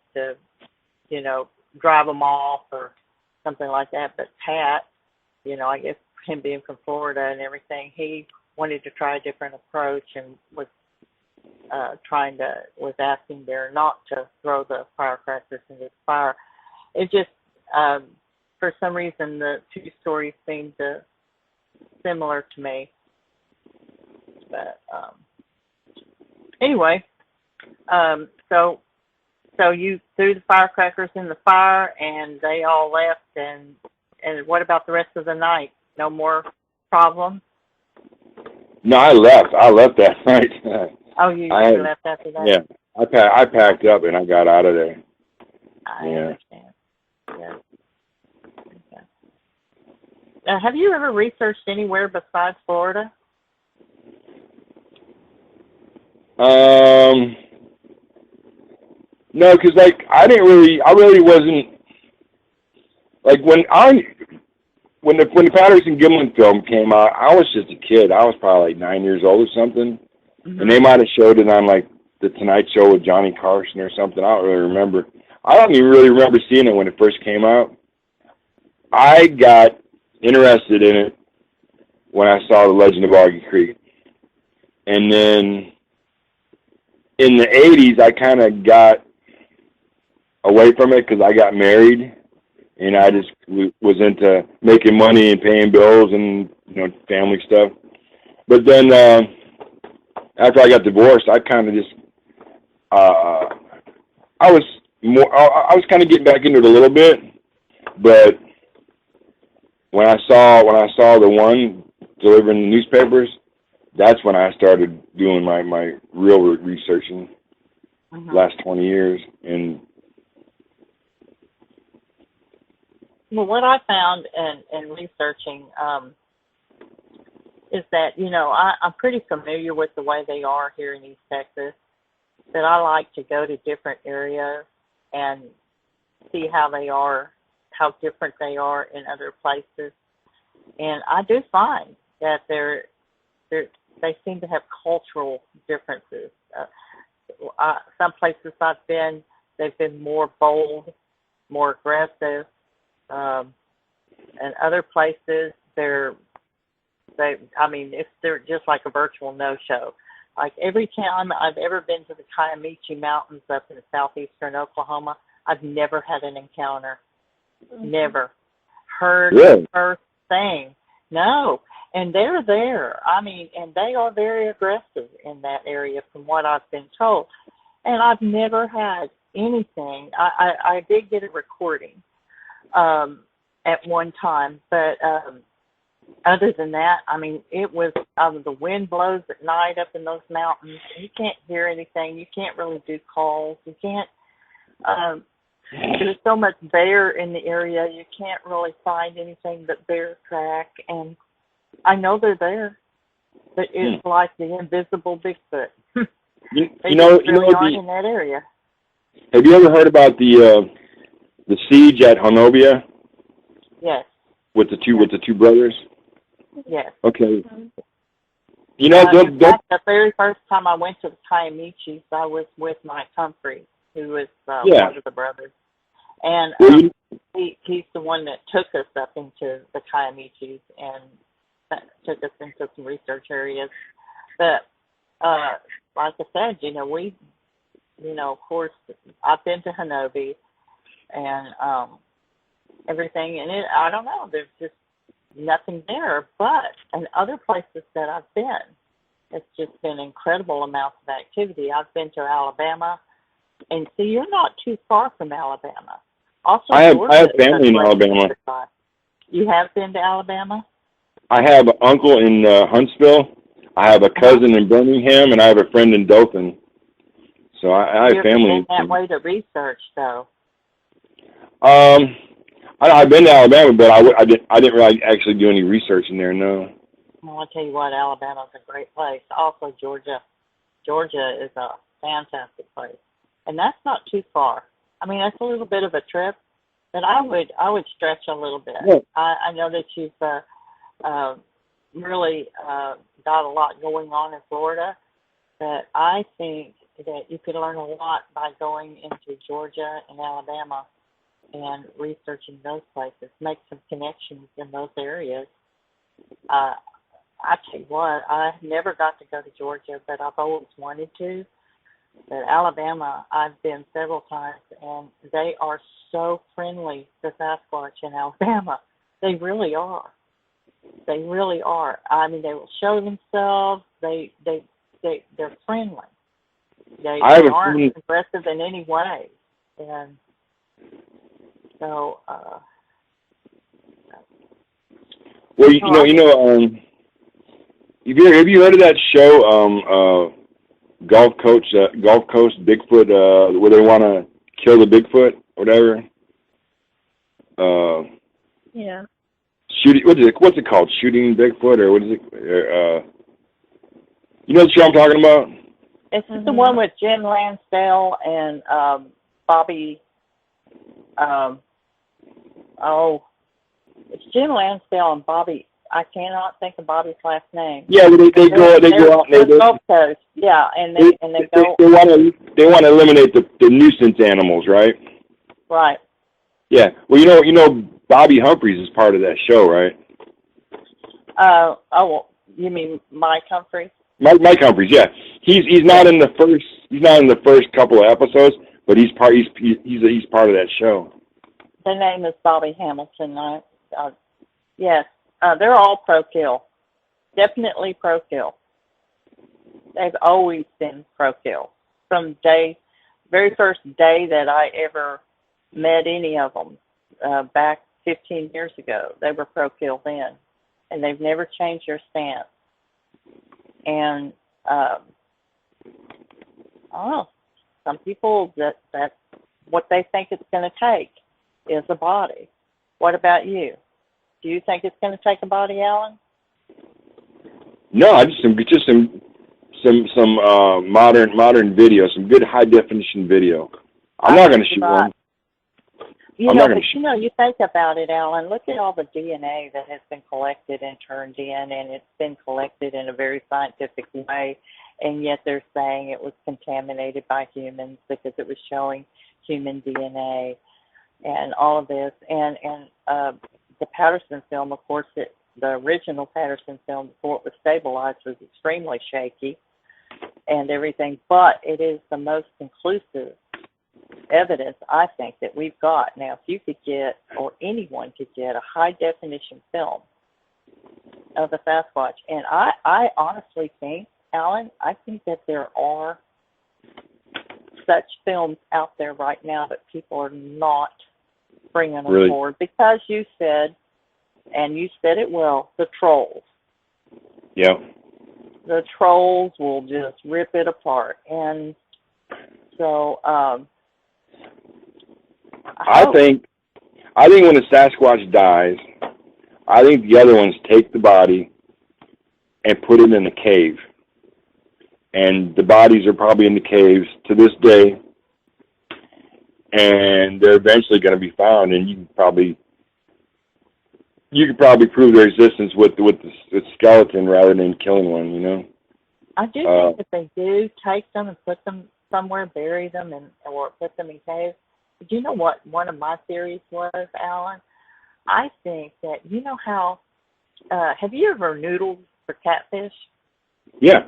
drive them off or something like that. But Pat, I guess him being from Florida and everything, he wanted to try a different approach and was asking Bear not to throw the firecrackers into the fire. It just, for some reason, the two stories seemed similar to me. But anyway, so you threw the firecrackers in the fire, and they all left. And what about the rest of the night? No more problems? No, I left. I left that night. Oh, you left after that? Yeah, I packed up and I got out of there. I understand. Yeah. Okay. Have you ever researched anywhere besides Florida? No, because I really wasn't, like when the Patterson Gimlin film came out, I was just a kid. I was probably like 9 years old or something. Mm-hmm. And they might have showed it on like the Tonight Show with Johnny Carson or something. I don't really remember. I don't even really remember seeing it when it first came out. I got interested in it when I saw The Legend of Boggy Creek. And then in the 80s, I kind of got away from it because I got married. And I just was into making money and paying bills and, family stuff. But then after I got divorced, I kind of just, I was kind of getting back into it a little bit. But when I saw the one delivering the newspapers, that's when I started doing my real researching. Last 20 years. And well, what I found in researching is that, I'm pretty familiar with the way they are here in East Texas, that I like to go to different areas and see how they are, how different they are in other places. And I do find that they seem to have cultural differences. Some places I've been, they've been more bold, more aggressive. And other places, they're just like a virtual no-show. Like every time I've ever been to the Kiamichi Mountains up in southeastern Oklahoma, I've never had an encounter. Never. Heard the first thing. No. And they're there. And they are very aggressive in that area from what I've been told. And I've never had anything. I did get a recording at one time, but other than that, it was the wind blows at night up in those mountains. You can't hear anything. You can't really do calls. You can't. There's so much bear in the area. You can't really find anything but bear track. And I know they're there, but it's like the invisible Bigfoot. They aren't in that area. Have you ever heard about the siege at Honobia? Yes. With the two brothers? Yes. Okay. In fact, the very first time I went to the Kiamichis, I was with Mike Humphrey, who was one of the brothers. And he's the one that took us up into the Kiamichis and took us into some research areas. But like I said, of course, I've been to Honobia and everything, and I don't know, there's just nothing there. But in other places that I've been, it's just been incredible amounts of activity. I've been to Alabama, and see, you're not too far from Alabama. Also, I have family in Alabama. You have been to Alabama? I have an uncle in Huntsville. I have a cousin in Birmingham, and I have a friend in Dothan. So I have family. You've been that way to research, though. I've been to Alabama, but I didn't really actually do any research in there. No. Well, I'll tell you what, Alabama's a great place. Also, Georgia. Georgia is a fantastic place, and that's not too far. I mean, that's a little bit of a trip, but I would stretch a little bit. Yeah. I know that you've really got a lot going on in Florida, but I think that you could learn a lot by going into Georgia and Alabama and researching those places, make some connections in those areas. I tell you what, I never got to go to Georgia, but I've always wanted to. But Alabama, I've been several times, and they are so friendly, the Sasquatch in Alabama. They really are. They really are. I mean, they will show themselves. They're friendly. They aren't aggressive in any way. And so, well, have you heard of that show, Gulf Coast Bigfoot, where they want to kill the Bigfoot, whatever? Yeah. What's it called? Shooting Bigfoot, or what is it? You know the show I'm talking about? It's the one with Jim Lansdale and Bobby. It's Jim Lansdale and Bobby. I cannot think of Bobby's last name. Yeah, they go out and they Gulf Coast. Yeah, and they go. They want to eliminate the nuisance animals, right? Right. Yeah. Well, you know, Bobby Humphries is part of that show, right? You mean Mike Humphries? Mike Humphries, yeah. He's not in the first couple of episodes, but he's part of that show. The name is Bobby Hamilton, right? Yes. They're all pro-kill. Definitely pro-kill. They've always been pro-kill. From very first day that I ever met any of them, back 15 years ago, they were pro-kill then. And they've never changed their stance. And, some people, that's what they think it's going to take is a body. What about you? Do you think it's going to take a body, Alan? No, just some modern video, some good high definition video. I'm not going to shoot one. You think about it, Alan. Look at all the DNA that has been collected and turned in, and it's been collected in a very scientific way, and yet they're saying it was contaminated by humans because it was showing human DNA and all of this. And the Patterson film, of course, the original Patterson film before it was stabilized was extremely shaky and everything, but it is the most conclusive evidence, I think, that we've got. Now, if you could get, or anyone could get, a high-definition film of the Sasquatch, and I honestly think, Alan, I think that there are such films out there right now that people are not bringing them forward because you said, and you said it well, the trolls. Yeah. The trolls will just rip it apart. And so, I think when a Sasquatch dies, I think the other ones take the body and put it in a cave. And the bodies are probably in the caves to this day. And they're eventually going to be found, and you could probably prove their existence with the skeleton rather than killing one, you know? I do think that they do take them and put them somewhere, bury them, or put them in caves. But you know what one of my theories was, Alan? I think that, you know how, have you ever noodled for catfish? Yeah.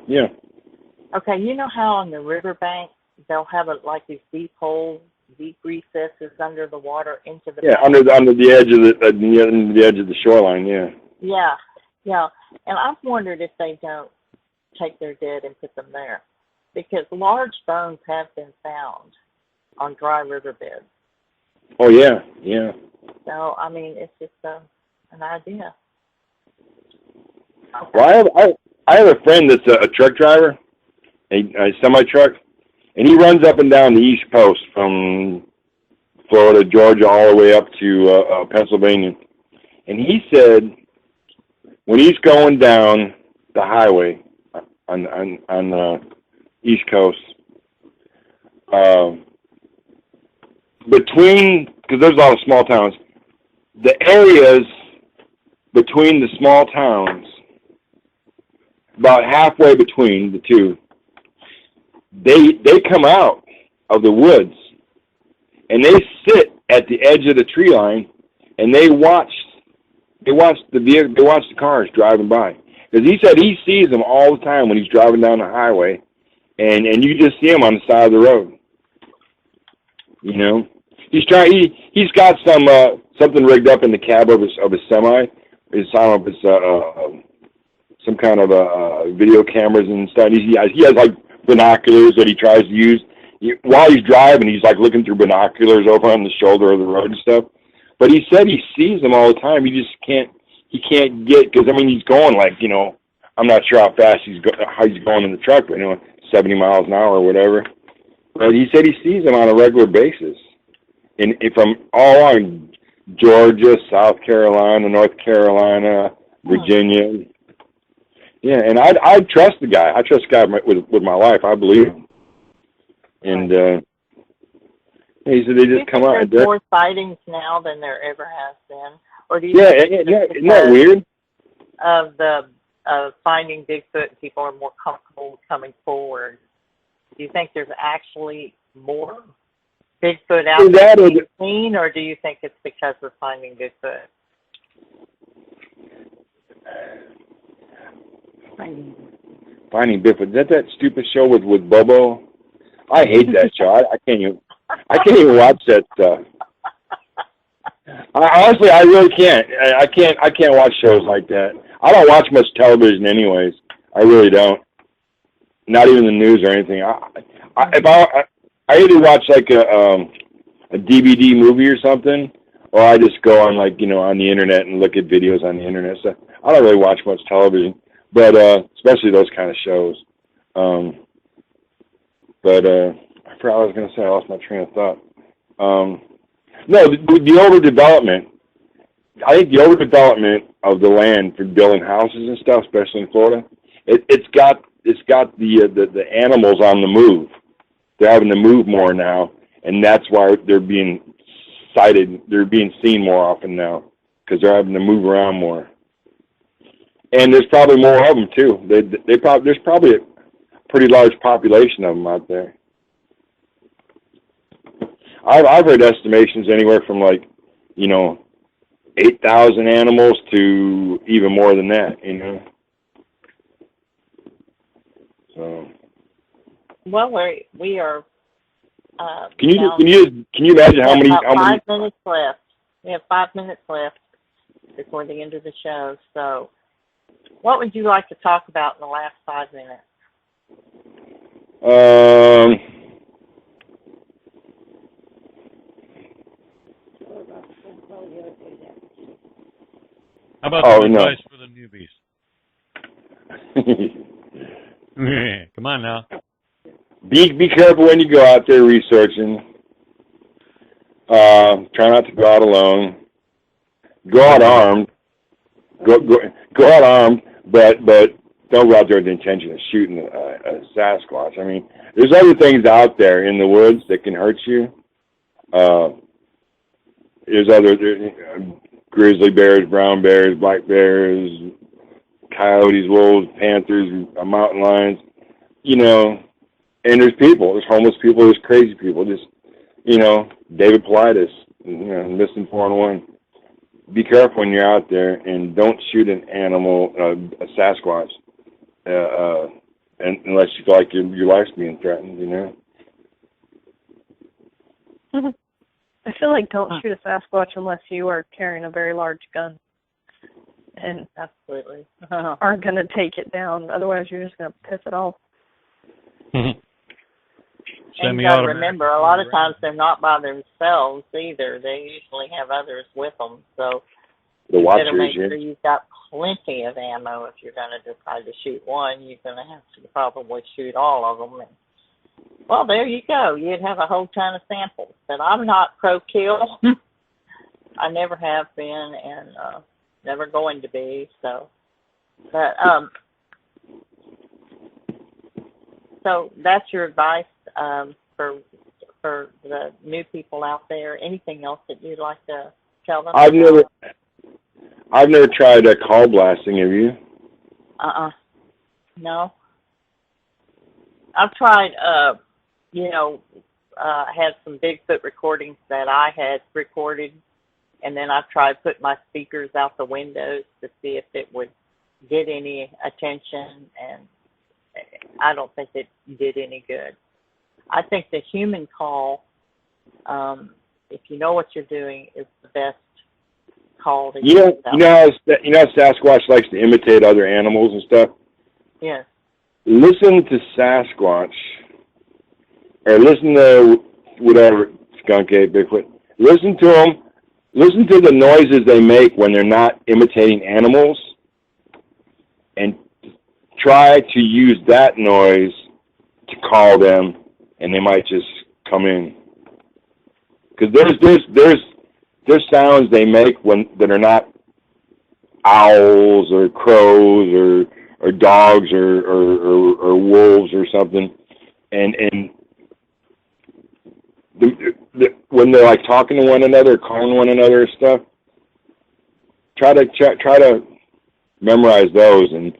Okay, you know how on the riverbank they'll have like these deep holes, deep recesses under the water into the bank? under the edge of the edge of the shoreline. Yeah. And I've wondered if they don't take their dead and put them there, because large bones have been found on dry riverbeds. Oh yeah. So I mean, it's just an idea. Okay. Well, I have a friend that's a truck driver, a semi truck, and he runs up and down the East Coast from Florida, Georgia, all the way up to Pennsylvania. And he said when he's going down the highway on the East Coast, because there's a lot of small towns, the areas between the small towns, about halfway between the two, they come out of the woods and they sit at the edge of the tree line and they watch the cars driving by. Because he said he sees them all the time when he's driving down the highway, and you just see him on the side of the road. You know, he's got something rigged up in the cab of his semi. I don't know if it's some kind of video cameras and stuff. He has like binoculars that he tries to use while he's driving. He's like looking through binoculars over on the shoulder of the road and stuff. But he said he sees them all the time. He just can't get, because I mean he's going like, you know, I'm not sure how fast he's going in the truck, but you know, 70 miles an hour or whatever. But he said he sees them on a regular basis, from all along Georgia, South Carolina, North Carolina, Virginia. Yeah, and I trust the guy. I trust the guy with my life. I believe him. And he said they just come out. There's more sightings now than there ever has been. Or do you isn't that weird? Of finding Bigfoot, people are more comfortable coming forward. Do you think there's actually more Bigfoot out there being seen, or do you think it's because of finding Bigfoot? Finding Bigfoot. Is that stupid show with Bobo? I hate that show. I can't even watch that stuff. Honestly, I really can't. I can't watch shows like that. I don't watch much television, anyways. I really don't. Not even the news or anything. I either watch like a DVD movie or something, or I just go on like, you know, on the internet and look at videos on the internet. So I don't really watch much television, but especially those kind of shows. But I forgot what I was going to say. I lost my train of thought. No, the overdevelopment. I think the overdevelopment of the land for building houses and stuff, especially in Florida, it's got the animals on the move. They're having to move more now, and that's why they're being sighted. They're being seen more often now because they're having to move around more. And there's probably more of them too. There's probably a pretty large population of them out there. I've heard estimations anywhere from like, you know, 8,000 animals to even more than that, you know. So. Well, we are. Can you imagine how many? 5 minutes left. We have 5 minutes left before the end of the show. So, what would you like to talk about in the last 5 minutes? How about some advice for the newbies? Come on now. Be careful when you go out there researching. Try not to go out alone. Go out armed. Go out armed, but don't go out there with the intention of shooting a Sasquatch. I mean, there's other things out there in the woods that can hurt you. There's grizzly bears, brown bears, black bears, coyotes, wolves, panthers, mountain lions, you know, and there's homeless people, there's crazy people, just, you know, David Politis, you know, missing 4-1. Be careful when you're out there and don't shoot an animal, a Sasquatch, unless you feel like your life's being threatened, you know. I feel like don't shoot a Sasquatch unless you are carrying a very large gun and absolutely aren't going to take it down. Otherwise, you're just going to piss it off. And you got to remember, a lot of times they're not by themselves either. They usually have others with them. So you better make sure you've got plenty of ammo. If you're going to decide to shoot one, you're going to have to probably shoot all of them. Well, there you go. You'd have a whole ton of samples. But I'm not pro-kill. I never have been and never going to be. So, but so that's your advice for the new people out there. Anything else that you'd like to tell them? I've never tried call blasting. Have you? No. I've tried. Had some Bigfoot recordings that I had recorded, and then I've tried putting my speakers out the windows to see if it would get any attention, and I don't think it did any good. I think the human call, if you know what you're doing, is the best call to use. You know how Sasquatch likes to imitate other animals and stuff? Yes. Listen to Sasquatch, or listen to whatever, skunk ape, Bigfoot. Listen to them. Listen to the noises they make when they're not imitating animals, and try to use that noise to call them, and they might just come in. Because there's sounds they make that are not owls or crows or dogs or wolves or something, and when they're like talking to one another, calling one another and stuff, try to memorize those and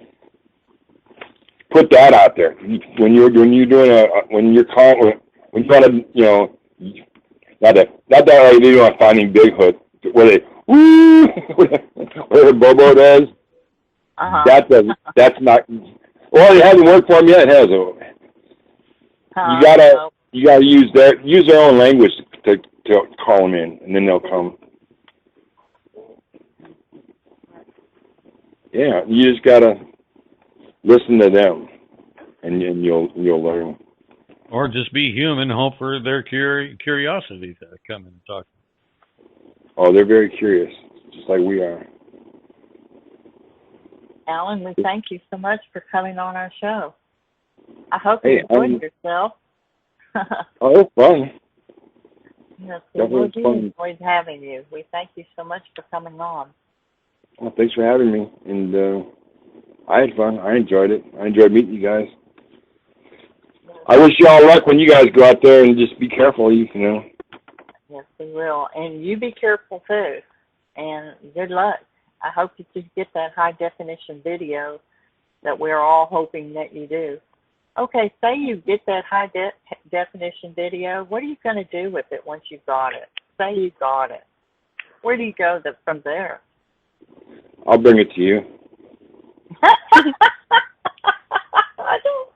put that out there when you're calling, when you want to, not that like they do on Finding Bigfoot, where they woo, where Bobo does. That's not. Well, it hasn't worked for them yet. It has. You gotta use their own language to call them in, and then they'll come. Yeah, you just gotta listen to them, and you'll learn. Or just be human, hope for their curiosity to come and talk. Oh, they're very curious, just like we are. Alan, we thank you so much for coming on our show. I hope you enjoyed yourself. Oh, it was fun. Yes, we enjoyed having you. We thank you so much for coming on. Well, thanks for having me. And I had fun. I enjoyed it. I enjoyed meeting you guys. I wish you all luck when you guys go out there, and just be careful, you know. Yes, we will. And you be careful, too. And good luck. I hope that you get that high-definition video that we're all hoping that you do. Okay, say you get that high-definition video. What are you going to do with it once you've got it? Say you got it. Where do you go from there? I'll bring it to you.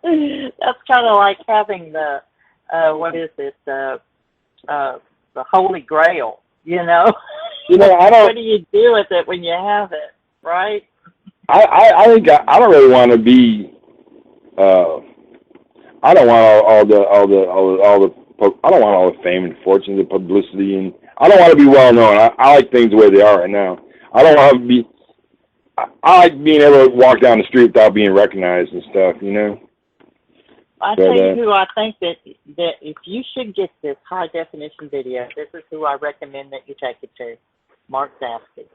That's kind of like having the, the Holy Grail, you know? I don't. What do you do with it when you have it, right? I think I don't really want to be. I don't want all the I don't want all the fame and fortune, the publicity, and I don't want to be well known. I like things the way they are right now. I don't want to be. I like being able to walk down the street without being recognized and stuff, you know. I tell you who I think that if you should get this high definition video, this is who I recommend that you take it to. Mark Zapsky.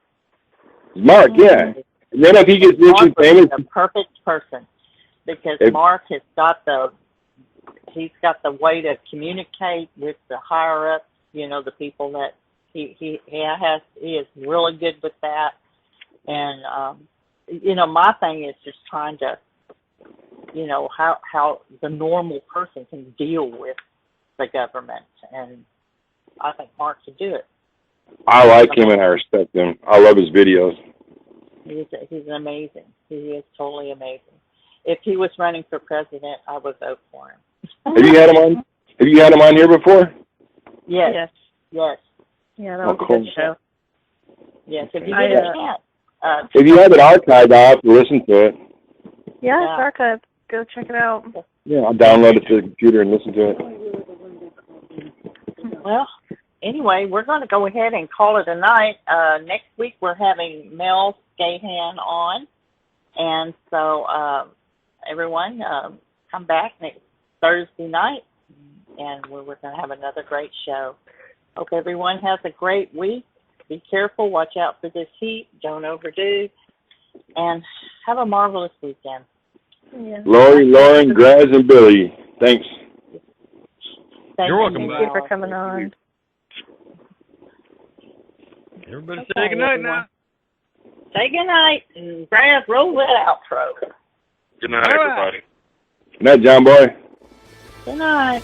Mark, yeah. And then if he gets rich and famous, the perfect person, because Mark has got the way to communicate with the higher ups, you know, the people that he is really good with that. And my thing is just trying to, how the normal person can deal with the government, and I think Mark should do it. I like him and I respect him. I love his videos. He's amazing. He is totally amazing. If he was running for president, I would vote for him. Have you had him on? Have you had him on here before? Yes. Yeah, that was a cool. good show. Yes, if you get a chance. If you have it archived, I'll have to listen to it. Yeah, it's archived. Go check it out. Yeah, I'll download it to the computer and listen to it. Well, anyway, we're going to go ahead and call it a night. Next week we're having Mel Scahan on, and so everyone come back next Thursday night. and we're going to have another great show. Hope everyone has a great week. Be careful. Watch out for this heat. Don't overdo. And have a marvelous weekend. Yeah. Lori, Lauren, Graz, and Billy. Thanks. You're welcome. Thank you for coming on. Everybody say good night now. Say good night. And Brad, roll that outro. Good night, everybody. Good night, John Boy. Good night.